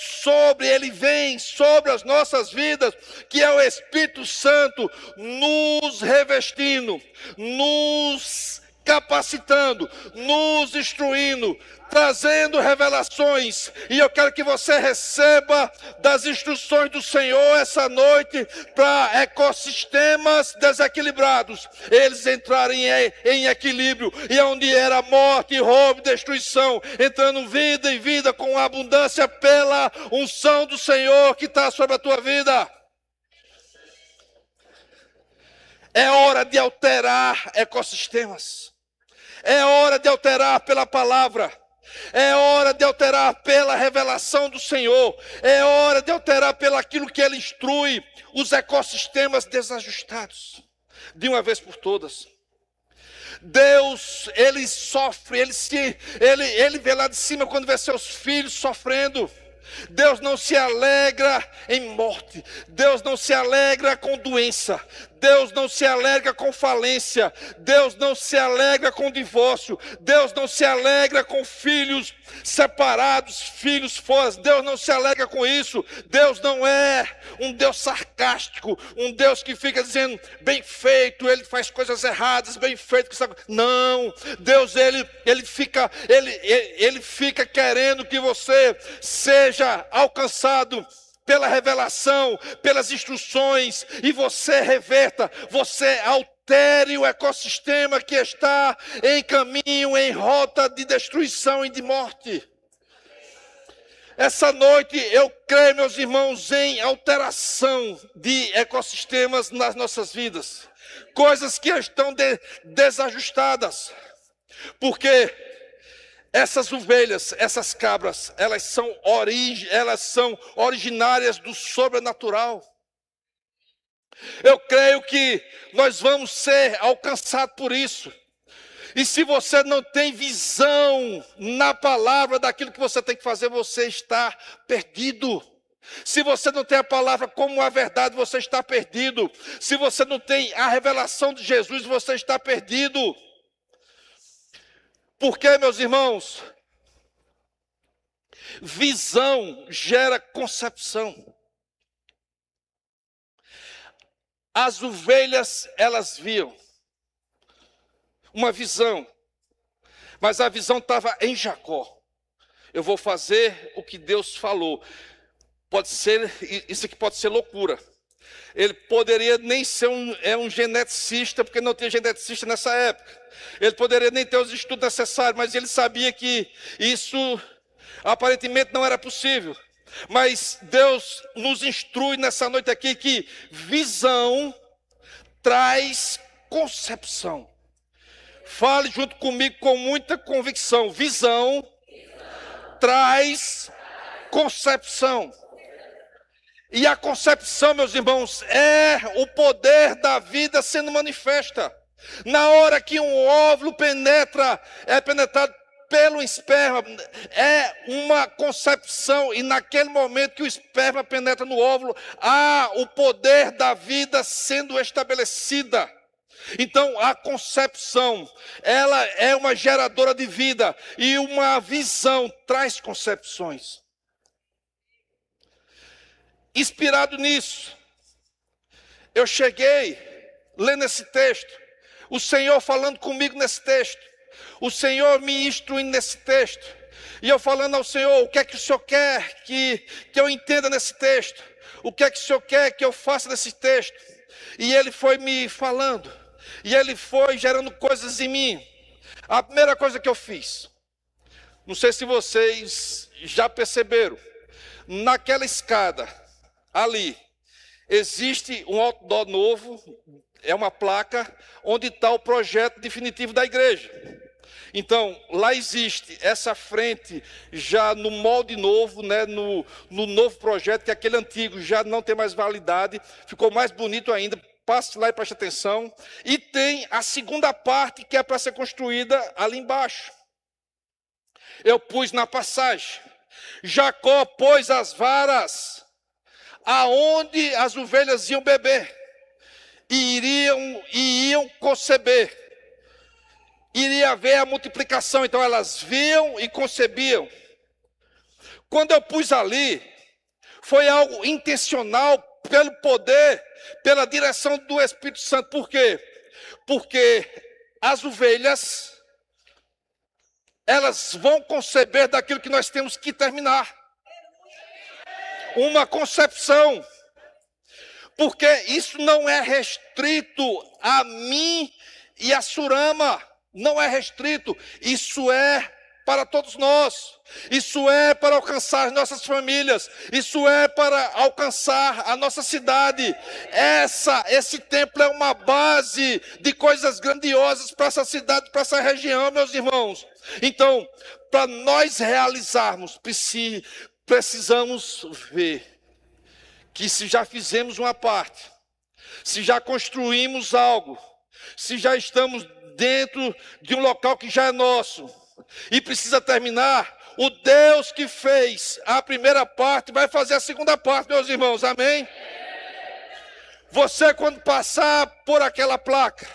sobre as nossas vidas, que é o Espírito Santo nos revestindo, nos capacitando, nos instruindo, trazendo revelações. E eu quero que você receba das instruções do Senhor essa noite para ecossistemas desequilibrados, eles entrarem em equilíbrio, e onde era morte, roubo e destruição, entrando vida em vida com abundância pela unção do Senhor que está sobre a tua vida. É hora de alterar ecossistemas. É hora de alterar pela palavra. É hora de alterar pela revelação do Senhor. É hora de alterar pelo aquilo que Ele instrui os ecossistemas desajustados. De uma vez por todas. Deus, Ele sofre, Ele vê lá de cima quando vê seus filhos sofrendo. Deus não se alegra em morte. Deus não se alegra com doença. Deus não se alegra com falência. Deus não se alegra com divórcio. Deus não se alegra com filhos separados, filhos fora. Deus não se alegra com isso. Deus não é um Deus sarcástico, um Deus que fica dizendo, bem feito, ele faz coisas erradas, bem feito. Não, Deus ele fica querendo que você seja alcançado pela revelação, pelas instruções, e você reverta, você altere o ecossistema que está em caminho, em rota de destruição e de morte. Essa noite eu creio, meus irmãos, em alteração de ecossistemas nas nossas vidas. Coisas que estão desajustadas. Porque essas ovelhas, essas cabras, elas são originárias do sobrenatural. Eu creio que nós vamos ser alcançados por isso. E se você não tem visão na palavra daquilo que você tem que fazer, você está perdido. Se você não tem a palavra como a verdade, você está perdido. Se você não tem a revelação de Jesus, você está perdido. Porque, meus irmãos, visão gera concepção. As ovelhas, elas viam uma visão, mas a visão estava em Jacó. Eu vou fazer o que Deus falou. Pode ser, isso aqui pode ser loucura. Ele poderia nem ser um geneticista, porque não tinha geneticista nessa época. Ele poderia nem ter os estudos necessários, mas ele sabia que isso aparentemente não era possível. Mas Deus nos instrui nessa noite aqui que visão traz concepção. Fale junto comigo com muita convicção. Visão traz concepção. E a concepção, meus irmãos, é o poder da vida sendo manifesta. Na hora que um óvulo é penetrado pelo esperma, é uma concepção. E naquele momento que o esperma penetra no óvulo, há o poder da vida sendo estabelecida. Então, a concepção, ela é uma geradora de vida. E uma visão traz concepções. Inspirado nisso, eu cheguei lendo esse texto, o Senhor falando comigo nesse texto, o Senhor me instruindo nesse texto, e eu falando ao Senhor, o que é que o Senhor quer que eu entenda nesse texto, o que é que o Senhor quer que eu faça nesse texto, e Ele foi me falando, e Ele foi gerando coisas em mim. A primeira coisa que eu fiz, não sei se vocês já perceberam, naquela escada, ali, existe um outdoor novo, é uma placa, onde está o projeto definitivo da igreja. Então, lá existe essa frente, já no molde novo, né, no novo projeto, que aquele antigo já não tem mais validade, ficou mais bonito ainda, passe lá e preste atenção. E tem a segunda parte, que é para ser construída ali embaixo. Eu pus na passagem, Jacó pôs as varas aonde as ovelhas iam beber e iam conceber. iria haver a multiplicação. Então elas viam e concebiam. Quando eu pus ali, foi algo intencional, pelo poder, pela direção do Espírito Santo. Por quê? Porque as ovelhas, elas vão conceber daquilo que nós temos que terminar. Uma concepção. Porque isso não é restrito a mim e a Surama. Não é restrito. Isso é para todos nós. Isso é para alcançar as nossas famílias. Isso é para alcançar a nossa cidade. Esse templo é uma base de coisas grandiosas para essa cidade, para essa região, meus irmãos. Então, para nós realizarmos, precisamos ver que se já fizemos uma parte, se já construímos algo, se já estamos dentro de um local que já é nosso e precisa terminar, o Deus que fez a primeira parte vai fazer a segunda parte, meus irmãos, amém? Você, quando passar por aquela placa,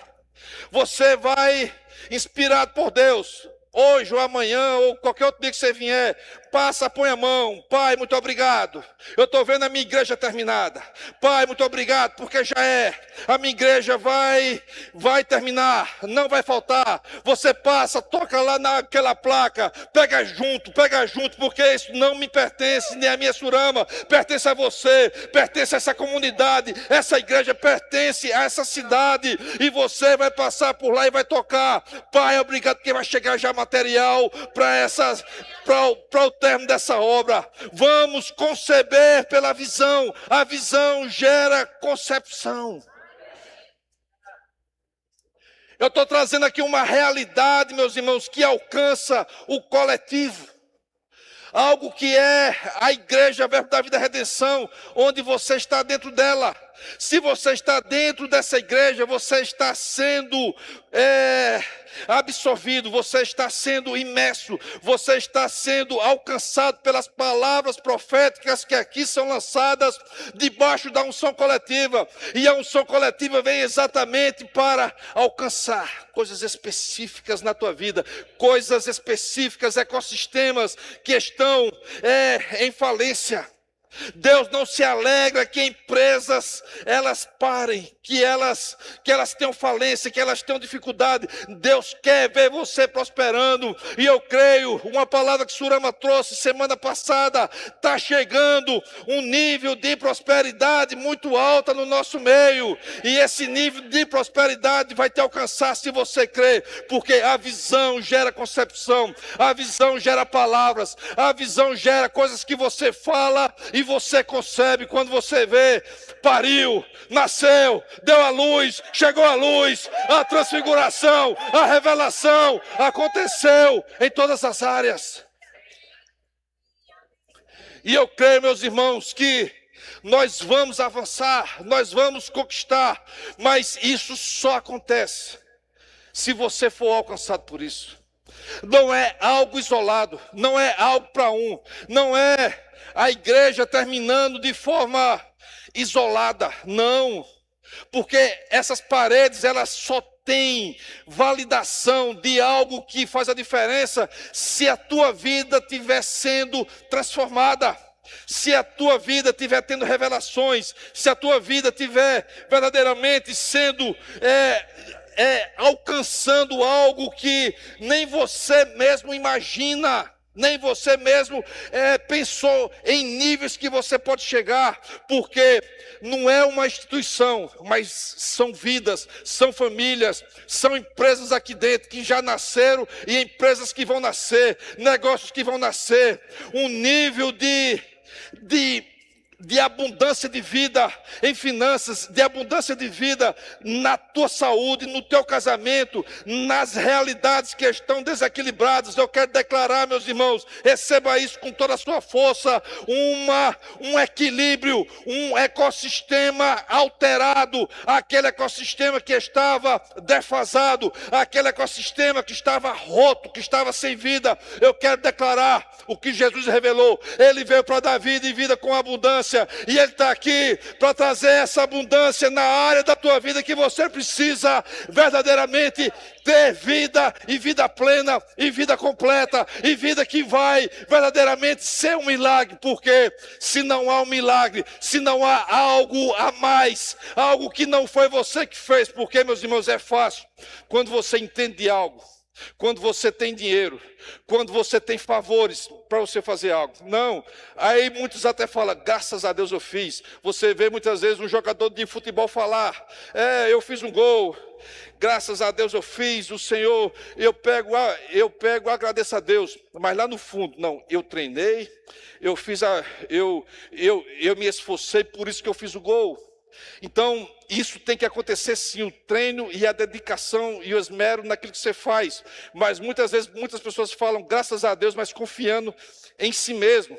você vai, inspirado por Deus, hoje ou amanhã, ou qualquer outro dia que você vier, passa, põe a mão. Pai, muito obrigado. Eu estou vendo a minha igreja terminada. Pai, muito obrigado, porque já é. A minha igreja vai terminar, não vai faltar. Você passa, toca lá naquela placa, pega junto, porque isso não me pertence, nem a minha Surama, pertence a você, pertence a essa comunidade, essa igreja pertence a essa cidade, e você vai passar por lá e vai tocar. Pai, obrigado, porque vai chegar já material para o término dessa obra. Vamos conceber pela visão. A visão gera concepção. Eu estou trazendo aqui uma realidade, meus irmãos, que alcança o coletivo. Algo que é a igreja, Verbo da Vida e Redenção, onde você está dentro dela. Se você está dentro dessa igreja, você está sendo absorvido, você está sendo imerso, você está sendo alcançado pelas palavras proféticas que aqui são lançadas debaixo da unção coletiva. E a unção coletiva vem exatamente para alcançar coisas específicas na tua vida, coisas específicas, ecossistemas que estão em falência. Deus não se alegra que empresas elas parem, que elas tenham falência, que elas tenham dificuldade. Deus quer ver você prosperando. E eu creio, uma palavra que Surama trouxe semana passada, está chegando um nível de prosperidade muito alta no nosso meio. E esse nível de prosperidade vai te alcançar se você crer, porque a visão gera concepção, a visão gera palavras, a visão gera coisas que você fala e você concebe. Quando você vê, pariu, nasceu, deu à luz, chegou à luz, a transfiguração, a revelação aconteceu em todas as áreas. E eu creio, meus irmãos, que nós vamos avançar, nós vamos conquistar, mas isso só acontece se você for alcançado por isso. Não é algo isolado, não é algo para não é a igreja terminando de forma isolada, não. Porque essas paredes, elas só têm validação de algo que faz a diferença se a tua vida estiver sendo transformada. Se a tua vida estiver tendo revelações, se a tua vida estiver verdadeiramente sendo alcançando algo que nem você mesmo imagina, nem você mesmo pensou em níveis que você pode chegar, porque não é uma instituição, mas são vidas, são famílias, são empresas aqui dentro que já nasceram e empresas que vão nascer, negócios que vão nascer, um nível de abundância de vida em finanças, de abundância de vida na tua saúde, no teu casamento, nas realidades que estão desequilibradas. Eu quero declarar, meus irmãos, receba isso com toda a sua força, um equilíbrio, um ecossistema alterado, aquele ecossistema que estava defasado, aquele ecossistema que estava roto, que estava sem vida. Eu quero declarar o que Jesus revelou. Ele veio para dar vida e vida com abundância. abundância. E Ele está aqui para trazer essa abundância na área da tua vida que você precisa verdadeiramente ter vida, e vida plena, e vida completa, e vida que vai verdadeiramente ser um milagre. Porque se não há um milagre, se não há algo a mais, algo que não foi você que fez, porque, meus irmãos, é fácil quando você entende algo, quando você tem dinheiro, quando você tem favores para você fazer algo. Não, aí muitos até falam, graças a Deus eu fiz. Você vê muitas vezes um jogador de futebol falar, eu fiz um gol, graças a Deus eu fiz, o Senhor, eu pego, agradeço a Deus. Mas lá no fundo, não, eu treinei, eu fiz eu me esforcei, por isso que eu fiz o gol. Então, isso tem que acontecer sim, o treino e a dedicação e o esmero naquilo que você faz. Mas muitas vezes, muitas pessoas falam, graças a Deus, mas confiando em si mesmo.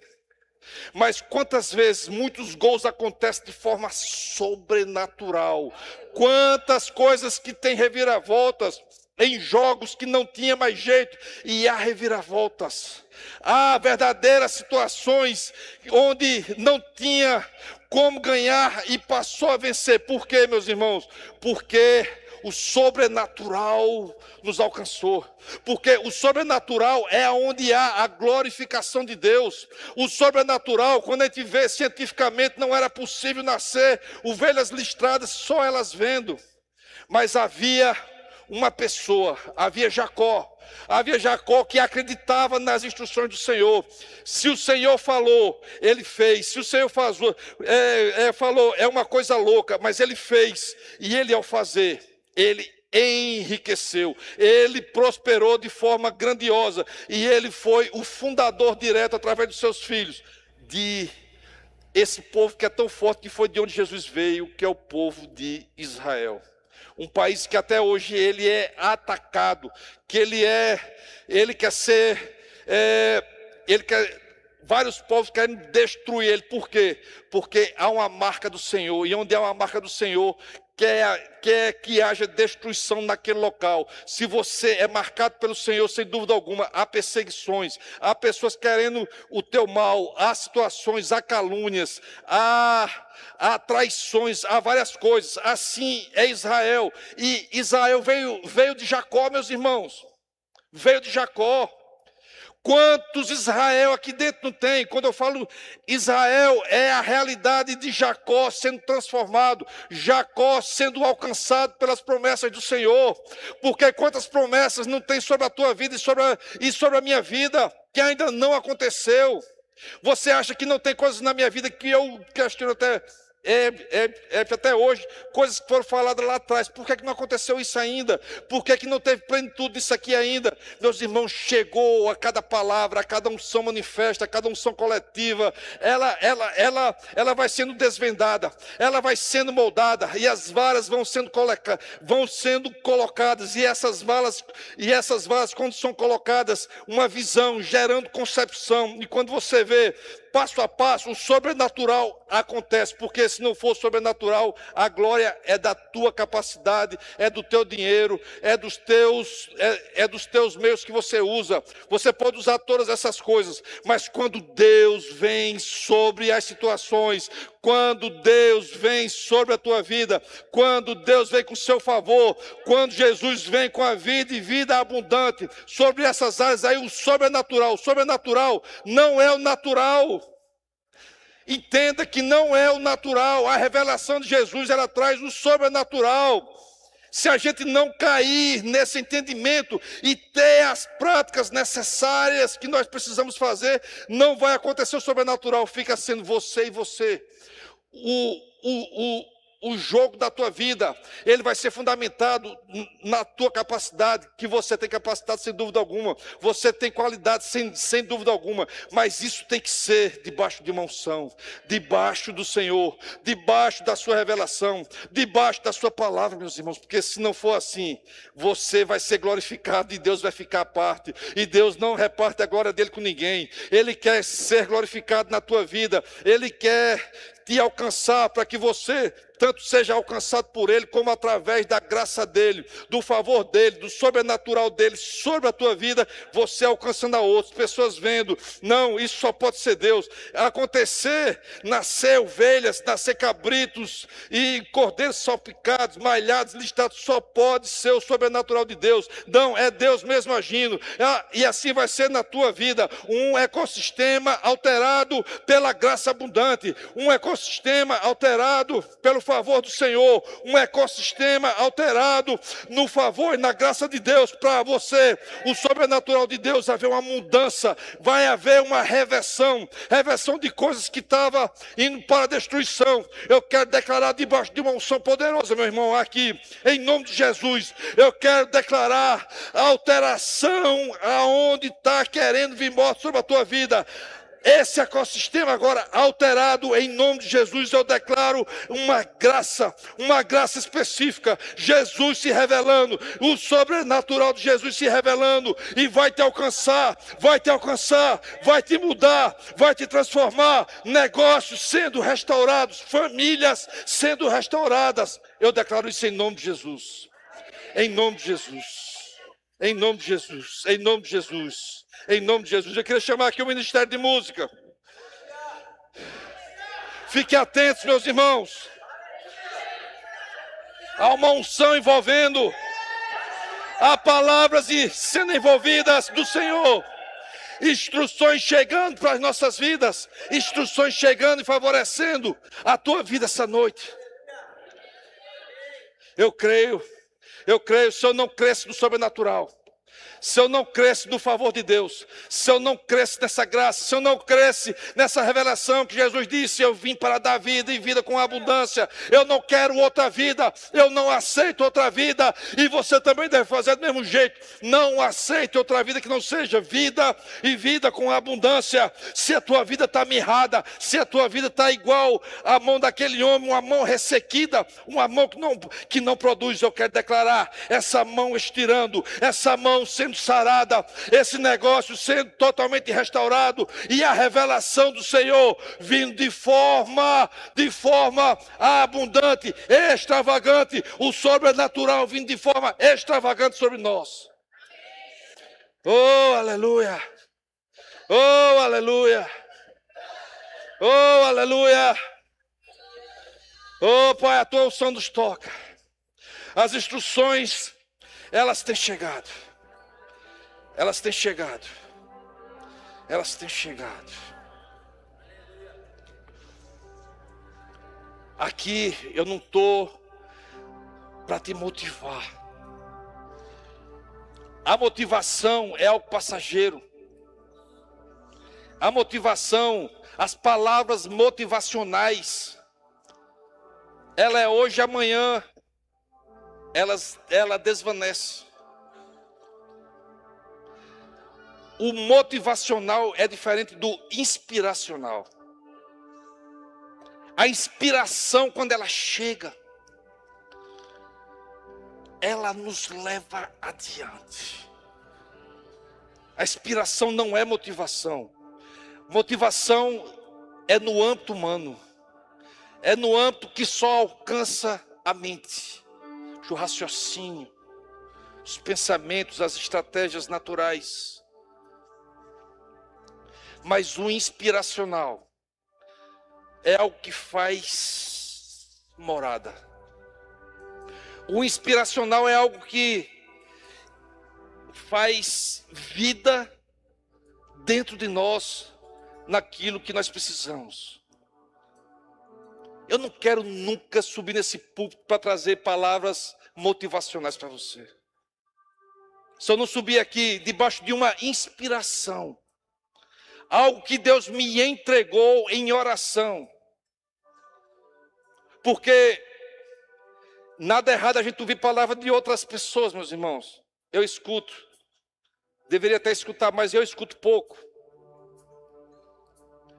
Mas quantas vezes muitos gols acontecem de forma sobrenatural. Quantas coisas que tem reviravoltas em jogos que não tinha mais jeito, e há reviravoltas. Há verdadeiras situações onde não tinha como ganhar e passou a vencer. Por quê, meus irmãos? Porque o sobrenatural nos alcançou. Porque o sobrenatural é onde há a glorificação de Deus. O sobrenatural, quando a gente vê cientificamente, não era possível nascer ovelhas listradas, só elas vendo. Mas havia uma pessoa, havia Jacó que acreditava nas instruções do Senhor. Se o Senhor falou, ele fez. Se o Senhor falou, é uma coisa louca, mas ele fez. E ele, ao fazer, ele enriqueceu, ele prosperou de forma grandiosa. E ele foi o fundador direto, através dos seus filhos, de esse povo que é tão forte, que foi de onde Jesus veio, que é o povo de Israel. Um país que até hoje ele é atacado, que ele quer ser, vários povos querem destruir ele. Por quê? Porque há uma marca do Senhor, e onde há uma marca do Senhor, quer que haja destruição naquele local. Se você é marcado pelo Senhor, sem dúvida alguma, há perseguições, há pessoas querendo o teu mal, há situações, há calúnias, há traições, há várias coisas. Assim é Israel. E Israel veio de Jacó, meus irmãos. Veio de Jacó. Quantos Israel aqui dentro não tem? Quando eu falo Israel, é a realidade de Jacó sendo transformado, Jacó sendo alcançado pelas promessas do Senhor. Porque quantas promessas não tem sobre a tua vida e sobre a minha vida, que ainda não aconteceu? Você acha que não tem coisas na minha vida que eu questiono até hoje, coisas que foram faladas lá atrás? Por que não aconteceu isso ainda? Por que não teve plenitude disso aqui ainda? Meus irmãos, chegou a cada palavra, a cada unção manifesta, a cada unção coletiva, ela vai sendo desvendada, ela vai sendo moldada, e as varas vão sendo colocadas, e essas varas, quando são colocadas, uma visão, gerando concepção. E quando você vê passo a passo, o sobrenatural acontece. Porque se não for sobrenatural, a glória é da tua capacidade, é do teu dinheiro, é dos teus meios que você usa. Você pode usar todas essas coisas, mas quando Deus vem sobre as situações, quando Deus vem sobre a tua vida, quando Deus vem com o seu favor, quando Jesus vem com a vida e vida abundante sobre essas áreas, aí o sobrenatural não é o natural. Entenda que não é o natural. A revelação de Jesus, ela traz o sobrenatural. Se a gente não cair nesse entendimento e ter as práticas necessárias que nós precisamos fazer, não vai acontecer o sobrenatural. Fica sendo você e você. O jogo da tua vida, ele vai ser fundamentado na tua capacidade, que você tem capacidade sem dúvida alguma, você tem qualidade sem dúvida alguma, mas isso tem que ser debaixo de uma unção, debaixo do Senhor, debaixo da sua revelação, debaixo da sua palavra, meus irmãos. Porque se não for assim, você vai ser glorificado e Deus vai ficar à parte, e Deus não reparte a glória dele com ninguém. Ele quer ser glorificado na tua vida, ele quer te alcançar, para que você tanto seja alcançado por Ele, como através da graça dEle, do favor dEle, do sobrenatural dEle, sobre a tua vida, você alcançando a outros, pessoas vendo, não, isso só pode ser Deus. Acontecer, nascer ovelhas, nascer cabritos e cordeiros salpicados, malhados, listados, só pode ser o sobrenatural de Deus. Não, é Deus mesmo agindo. E assim vai ser na tua vida, um ecossistema alterado pela graça abundante, um ecossistema alterado pelo favor do Senhor, um ecossistema alterado no favor e na graça de Deus para você, o sobrenatural de Deus, haver uma mudança, vai haver uma reversão de coisas que estavam indo para a destruição. Eu quero declarar debaixo de uma unção poderosa, meu irmão, aqui, em nome de Jesus, eu quero declarar a alteração aonde está querendo vir morte sobre a tua vida. Esse ecossistema agora alterado, em nome de Jesus, eu declaro uma graça específica, Jesus se revelando, o sobrenatural de Jesus se revelando, e vai te alcançar, vai te mudar, vai te transformar, negócios sendo restaurados, famílias sendo restauradas. Eu declaro isso em nome de Jesus, em nome de Jesus, em nome de Jesus, em nome de Jesus. Em nome de Jesus, eu queria chamar aqui o Ministério de Música. Fiquem atentos, meus irmãos. Há uma unção envolvendo, há palavras sendo envolvidas do Senhor. Instruções chegando para as nossas vidas. Instruções chegando e favorecendo a tua vida essa noite. Eu creio, se eu não cresce no sobrenatural, se eu não cresce no favor de Deus, se eu não cresce nessa graça, se eu não cresce nessa revelação que Jesus disse, eu vim para dar vida e vida com abundância, eu não quero outra vida, eu não aceito outra vida, e você também deve fazer do mesmo jeito, não aceite outra vida que não seja vida e vida com abundância. Se a tua vida está mirrada, se a tua vida está igual à mão daquele homem, uma mão ressequida, uma mão que não produz, eu quero declarar, essa mão estirando, essa mão sendo sarada, esse negócio sendo totalmente restaurado, e a revelação do Senhor vindo de forma abundante, extravagante, o sobrenatural vindo de forma extravagante sobre nós. Oh, aleluia! Oh, aleluia! Oh, aleluia! Oh, Pai, a tua unção nos toca. As instruções, elas têm chegado. Elas têm chegado. Elas têm chegado. Aqui eu não estou para te motivar. A motivação é algo passageiro. A motivação, as palavras motivacionais, ela é hoje, amanhã, ela desvanece. O motivacional é diferente do inspiracional. A inspiração, quando ela chega, ela nos leva adiante. A inspiração não é motivação. Motivação é no âmbito humano. É no âmbito que só alcança a mente, o raciocínio, os pensamentos, as estratégias naturais. Mas o inspiracional é algo que faz morada. O inspiracional é algo que faz vida dentro de nós, naquilo que nós precisamos. Eu não quero nunca subir nesse púlpito para trazer palavras motivacionais para você. Se eu não subir aqui debaixo de uma inspiração, algo que Deus me entregou em oração. Porque nada errado a gente ouvir palavra de outras pessoas, meus irmãos. Eu escuto. Deveria até escutar, mas eu escuto pouco.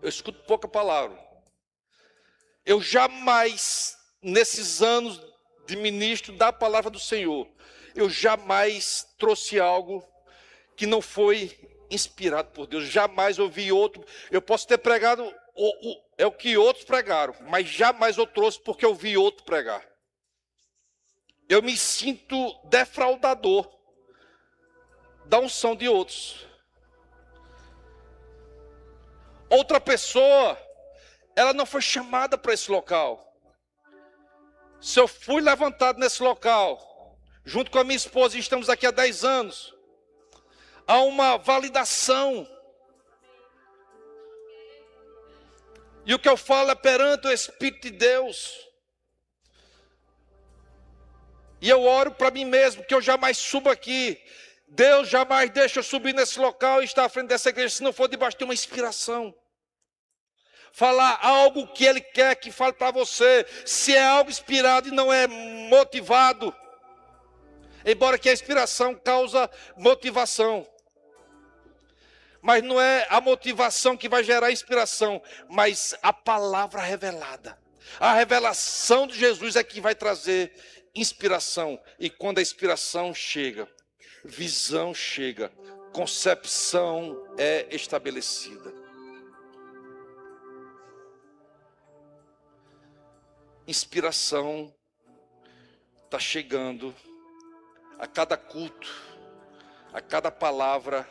Eu escuto pouca palavra. Eu jamais, nesses anos de ministro da palavra do Senhor, eu jamais trouxe algo que não foi inspirado por Deus. Jamais ouvi outro. Eu posso ter pregado é o que outros pregaram, mas jamais eu trouxe porque eu vi outro pregar. Eu me sinto defraudador da unção de outros. Outra pessoa, ela não foi chamada para esse local. Se eu fui levantado nesse local, junto com a minha esposa, e estamos aqui há 10 anos, há uma validação. E o que eu falo é perante o Espírito de Deus. E eu oro para mim mesmo, que eu jamais suba aqui. Deus jamais deixa eu subir nesse local e estar à frente dessa igreja, se não for debaixo de uma inspiração. Falar algo que Ele quer que fale para você. Se é algo inspirado e não é motivado. Embora que a inspiração causa motivação. Mas não é a motivação que vai gerar inspiração, mas a palavra revelada. A revelação de Jesus é que vai trazer inspiração. E quando a inspiração chega, visão chega, concepção é estabelecida. Inspiração está chegando a cada culto, a cada palavra,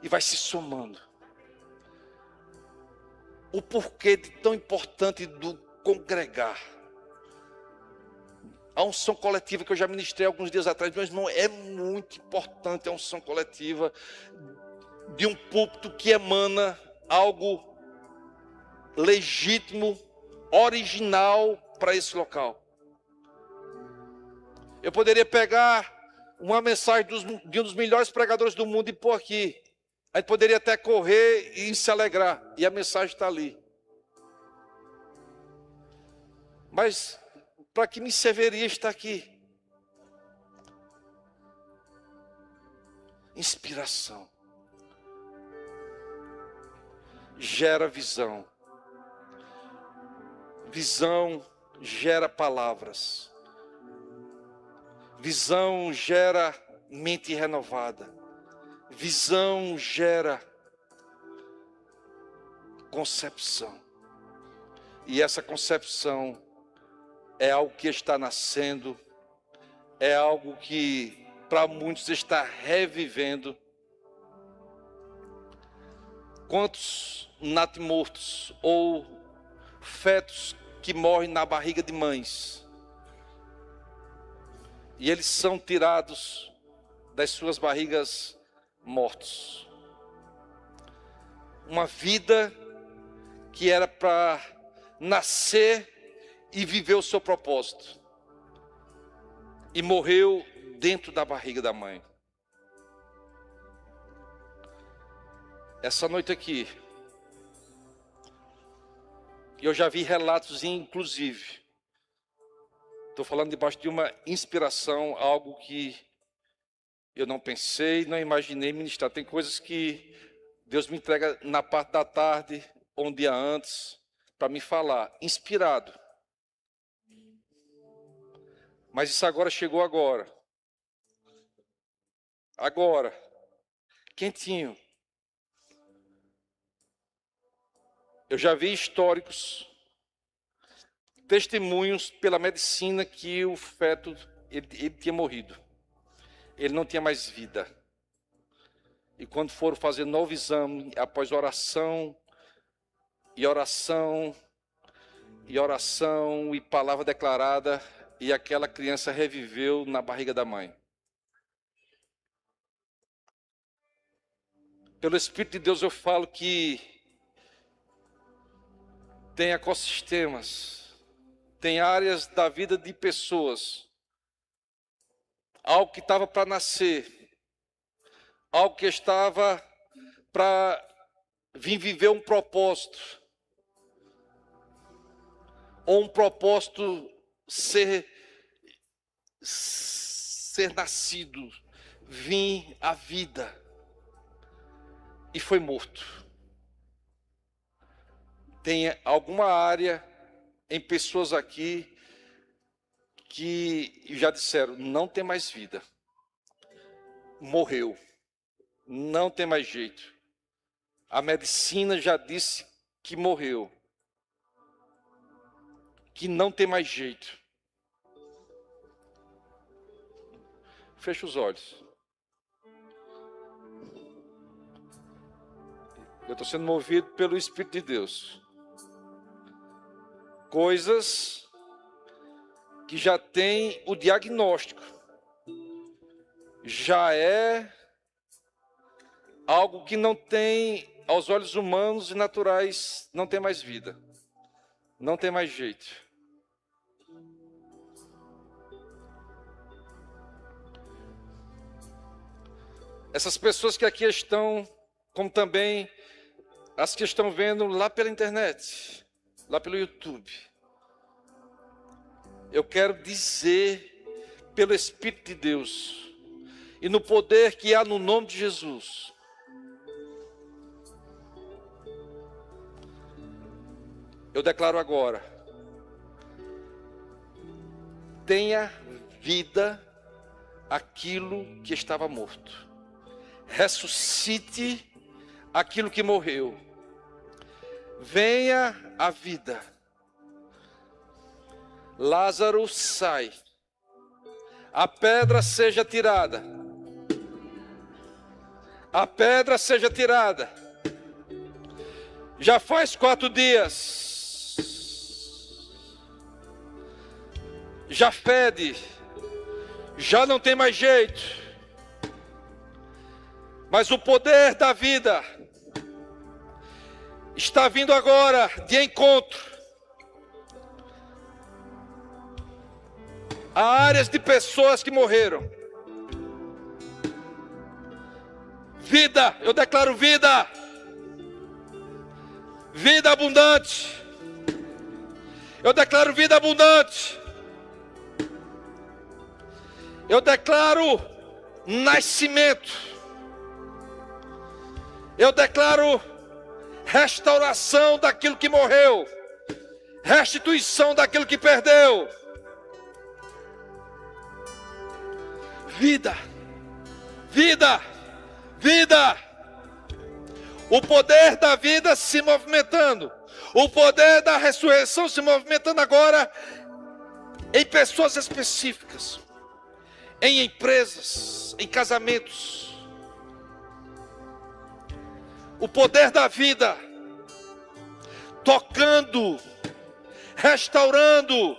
e vai se somando. O porquê de tão importante do congregar. A unção coletiva que eu já ministrei alguns dias atrás, meu irmão, é muito importante a unção coletiva de um púlpito que emana algo legítimo, original para esse local. Eu poderia pegar uma mensagem de um dos melhores pregadores do mundo e pôr aqui. A gente poderia até correr e se alegrar. E a mensagem está ali. Mas para que me serviria estar aqui? Inspiração. Gera visão. Visão gera palavras. Visão gera mente renovada. Visão gera concepção. E essa concepção é algo que está nascendo, é algo que para muitos está revivendo. Quantos natimortos ou fetos que morrem na barriga de mães, e eles são tirados das suas barrigas mortos. Uma vida que era para nascer e viver o seu propósito, e morreu dentro da barriga da mãe. Essa noite aqui, eu já vi relatos, inclusive, estou falando debaixo de uma inspiração, algo que eu não pensei, não imaginei ministrar. Tem coisas que Deus me entrega na parte da tarde, ou um dia antes, para me falar, inspirado. Mas isso agora chegou agora. Agora. Quentinho. Eu já vi históricos, testemunhos pela medicina que o feto, ele tinha morrido. Ele não tinha mais vida. E quando foram fazer novo exame, após oração, e oração, e oração, e palavra declarada, e aquela criança reviveu na barriga da mãe. Pelo Espírito de Deus eu falo que tem ecossistemas, tem áreas da vida de pessoas, algo que estava para nascer, algo que estava para vir viver um propósito, ou um propósito ser nascido, vir à vida, e foi morto. Tem alguma área em pessoas aqui que já disseram, não tem mais vida. Morreu. Não tem mais jeito. A medicina já disse que morreu, que não tem mais jeito. Feche os olhos. Eu estou sendo movido pelo Espírito de Deus. Coisas que já tem o diagnóstico. Já é algo que não tem, aos olhos humanos e naturais, não tem mais vida. Não tem mais jeito. Essas pessoas que aqui estão, como também as que estão vendo lá pela internet, lá pelo YouTube. Eu quero dizer, pelo Espírito de Deus, e no poder que há no nome de Jesus, eu declaro agora: tenha vida aquilo que estava morto. Ressuscite aquilo que morreu. Venha a vida. Lázaro, sai. A pedra seja tirada. A pedra seja tirada. Já faz 4 dias. Já fede. Já não tem mais jeito. Mas o poder da vida está vindo agora de encontro a áreas de pessoas que morreram. Vida, eu declaro vida. Vida abundante. Eu declaro vida abundante. Eu declaro nascimento. Eu declaro restauração daquilo que morreu. Restituição daquilo que perdeu. Vida. Vida. Vida. O poder da vida se movimentando. O poder da ressurreição se movimentando agora em pessoas específicas. Em empresas, em casamentos. O poder da vida tocando, restaurando,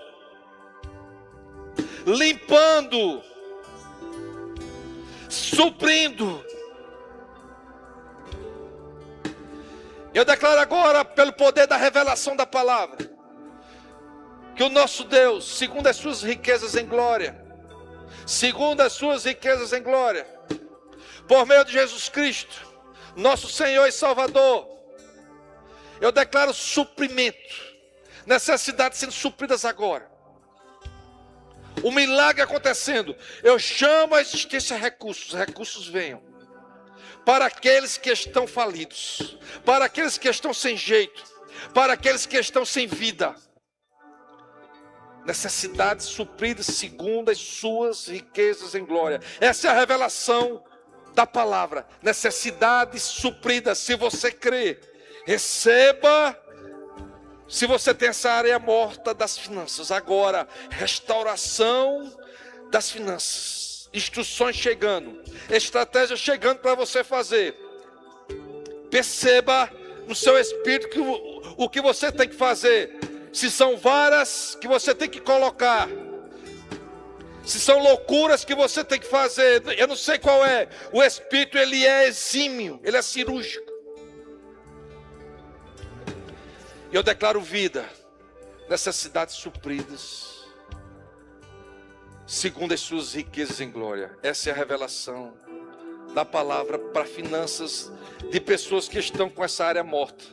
limpando, suprindo. Eu declaro agora, pelo poder da revelação da palavra, que o nosso Deus, segundo as suas riquezas em glória, segundo as suas riquezas em glória, por meio de Jesus Cristo, nosso Senhor e Salvador, eu declaro suprimento, necessidades sendo supridas agora, o milagre acontecendo. Eu chamo a existência recursos, recursos venham, para aqueles que estão falidos, para aqueles que estão sem jeito, para aqueles que estão sem vida, necessidades supridas segundo as suas riquezas em glória. Essa é a revelação da palavra, necessidades supridas. Se você crê, receba. Se você tem essa área morta das finanças, agora, restauração das finanças, instruções chegando, estratégias chegando para você fazer. Perceba no seu espírito que o que você tem que fazer. Se são varas que você tem que colocar, se são loucuras que você tem que fazer, eu não sei qual é. O Espírito, ele é exímio, ele é cirúrgico. E eu declaro vida, necessidades supridas, segundo as suas riquezas em glória. Essa é a revelação da palavra para finanças de pessoas que estão com essa área morta.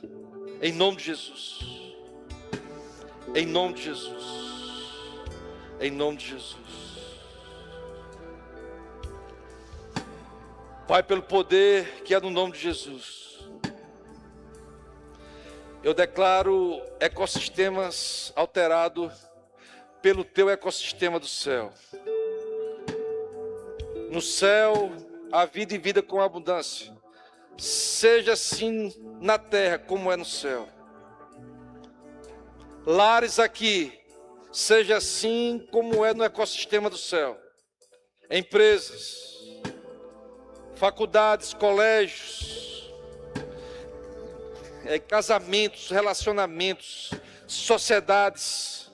Em nome de Jesus. Em nome de Jesus. Em nome de Jesus. Pai, pelo poder que é no nome de Jesus, eu declaro ecossistemas alterados pelo teu ecossistema do céu. No céu, há vida e vida com abundância. Seja assim na terra como é no céu. lares aqui, seja assim como é no ecossistema do céu. Empresas, faculdades, colégios, casamentos, relacionamentos, sociedades,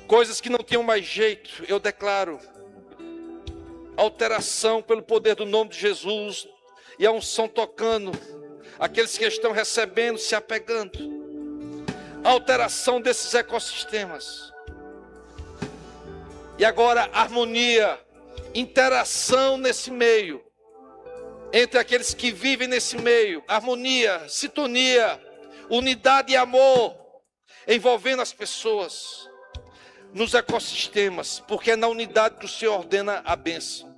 coisas que não tinham mais jeito, eu declaro alteração pelo poder do nome de Jesus e a unção tocando, aqueles que estão recebendo, se apegando, alteração desses ecossistemas. E agora harmonia, interação nesse meio, entre aqueles que vivem nesse meio, harmonia, sintonia, unidade e amor, envolvendo as pessoas nos ecossistemas, porque é na unidade que o Senhor ordena a bênção.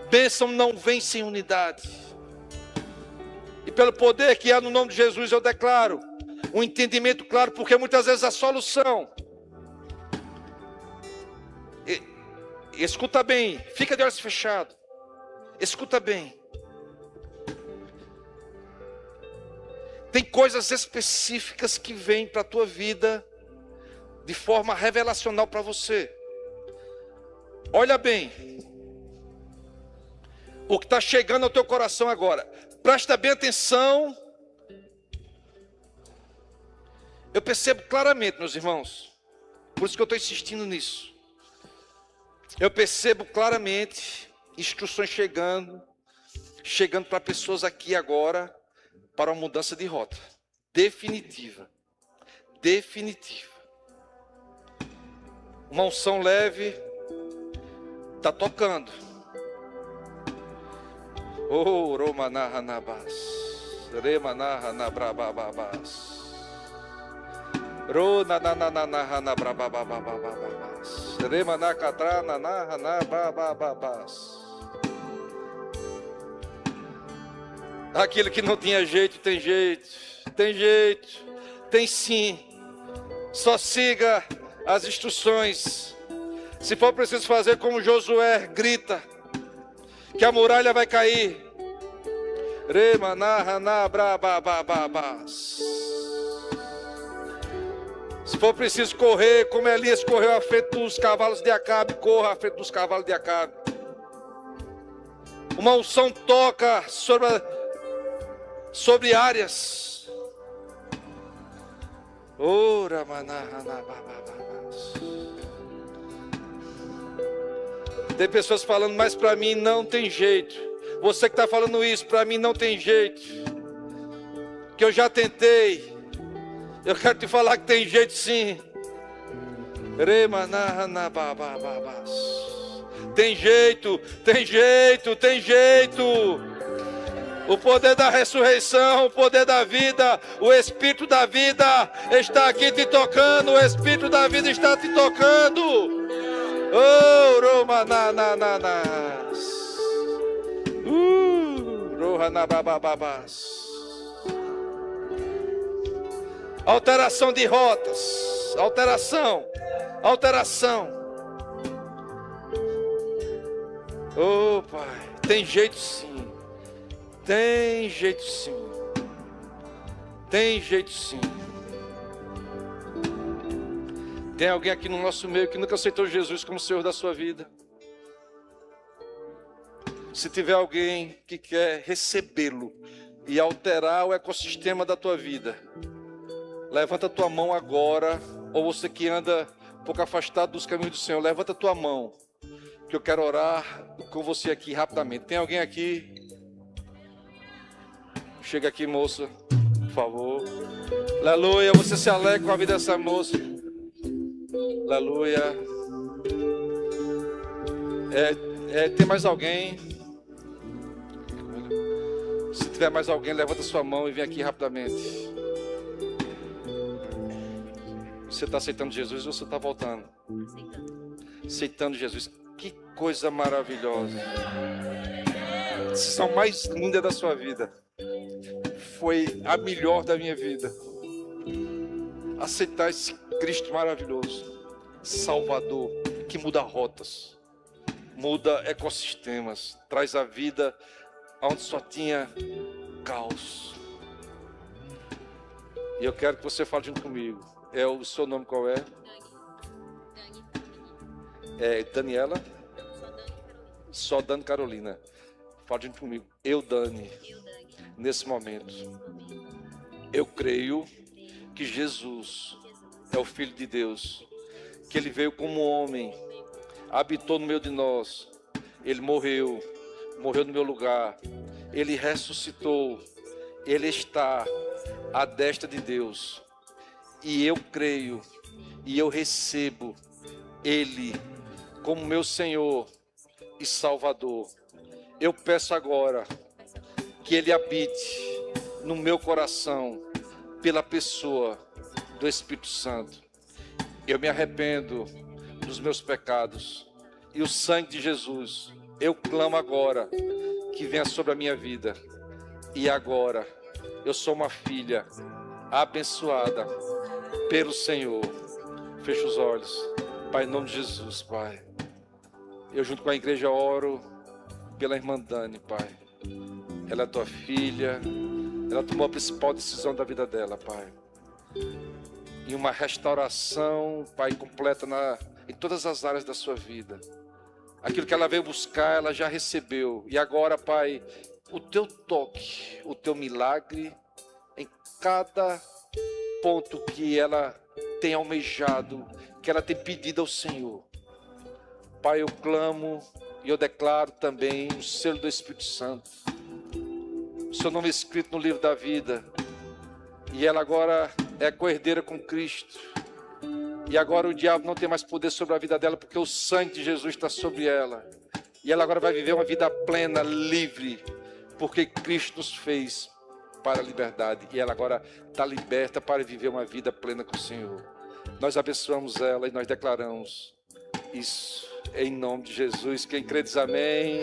Bênção não vem sem unidade. E pelo poder que há no nome de Jesus, eu declaro um entendimento claro, porque muitas vezes a solução, escuta bem, fica de olhos fechados, escuta bem. Tem coisas específicas que vêm para a tua vida de forma revelacional para você. Olha bem, o que está chegando ao teu coração agora, presta bem atenção. Eu percebo claramente, meus irmãos, por isso que eu estou insistindo nisso. Eu percebo claramente instruções chegando para pessoas aqui agora, para uma mudança de rota definitiva. Uma unção leve está tocando. Oh, Romanahanabas, Remanahanabrabababas, Ronanananahanabrababababas, Remanacatrananahanababababas. Aquilo que não tinha jeito, tem jeito, tem sim. Só siga as instruções. Se for preciso fazer como Josué, grita, que a muralha vai cair. Remanahanabrabababas. Se for preciso correr, como Elias correu à frente dos cavalos de Acabe, corra à frente dos cavalos de Acabe. Uma unção toca sobre áreas. Ora, manahanabrabababas. Tem pessoas falando, mas para mim não tem jeito. Você que está falando isso, para mim não tem jeito. Que eu já tentei. Eu quero te falar que tem jeito sim. Tem jeito. O poder da ressurreição, o poder da vida, o Espírito da vida está aqui te tocando. O Espírito da vida está te tocando. Oh, Romanananas. Rohanabababas. Alteração de rotas. Alteração. Oh, Pai, tem jeito sim. Tem jeito sim. Tem alguém aqui no nosso meio que nunca aceitou Jesus como Senhor da sua vida? Se tiver alguém que quer recebê-lo e alterar o ecossistema da tua vida, levanta a tua mão agora. Ou você que anda um pouco afastado dos caminhos do Senhor, levanta a tua mão, que eu quero orar com você aqui rapidamente. Tem alguém aqui? Chega aqui, moça, por favor. Aleluia, você se alegra com a vida dessa moça. Aleluia. Tem mais alguém? Se tiver mais alguém, levanta sua mão e vem aqui rapidamente. Você está aceitando Jesus ou você está voltando? Aceitando Jesus. Que coisa maravilhosa. A decisão mais linda da sua vida. Foi a melhor da minha vida. Aceitar esse Cristo maravilhoso, Salvador, que muda rotas, muda ecossistemas, traz a vida onde só tinha caos. E eu quero que você fale junto comigo. É o seu nome qual é? É Daniela? Só Dani Carolina. Fala junto comigo. Eu, Dani, nesse momento, eu creio que Jesus é o Filho de Deus, que Ele veio como homem, habitou no meio de nós, Ele morreu no meu lugar, Ele ressuscitou, Ele está à destra de Deus, e eu creio, e eu recebo Ele como meu Senhor e Salvador. Eu peço agora que Ele habite no meu coração pela pessoa do Espírito Santo. Eu me arrependo dos meus pecados e o sangue de Jesus, eu clamo agora que venha sobre a minha vida. E agora eu sou uma filha abençoada pelo Senhor. Fecha os olhos. Pai, em nome de Jesus, Pai. Eu junto com a igreja oro pela irmã Dani, Pai. Ela é tua filha. Ela tomou a principal decisão da vida dela, Pai. E uma restauração, Pai, completa em todas as áreas da sua vida. Aquilo que ela veio buscar, ela já recebeu. E agora, Pai, o teu toque, o teu milagre em cada ponto que ela tem almejado, que ela tem pedido ao Senhor. Pai, eu clamo e eu declaro também o selo do Espírito Santo. O seu nome é escrito no livro da vida. E ela agora é co-herdeira com Cristo. E agora o diabo não tem mais poder sobre a vida dela, porque o sangue de Jesus está sobre ela. E ela agora vai viver uma vida plena, livre, porque Cristo nos fez para a liberdade. E ela agora está liberta para viver uma vida plena com o Senhor. Nós abençoamos ela e nós declaramos isso em nome de Jesus. Quem crê diz amém.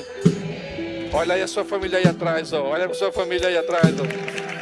Olha aí a sua família aí atrás, ó. Olha a sua família aí atrás, ó.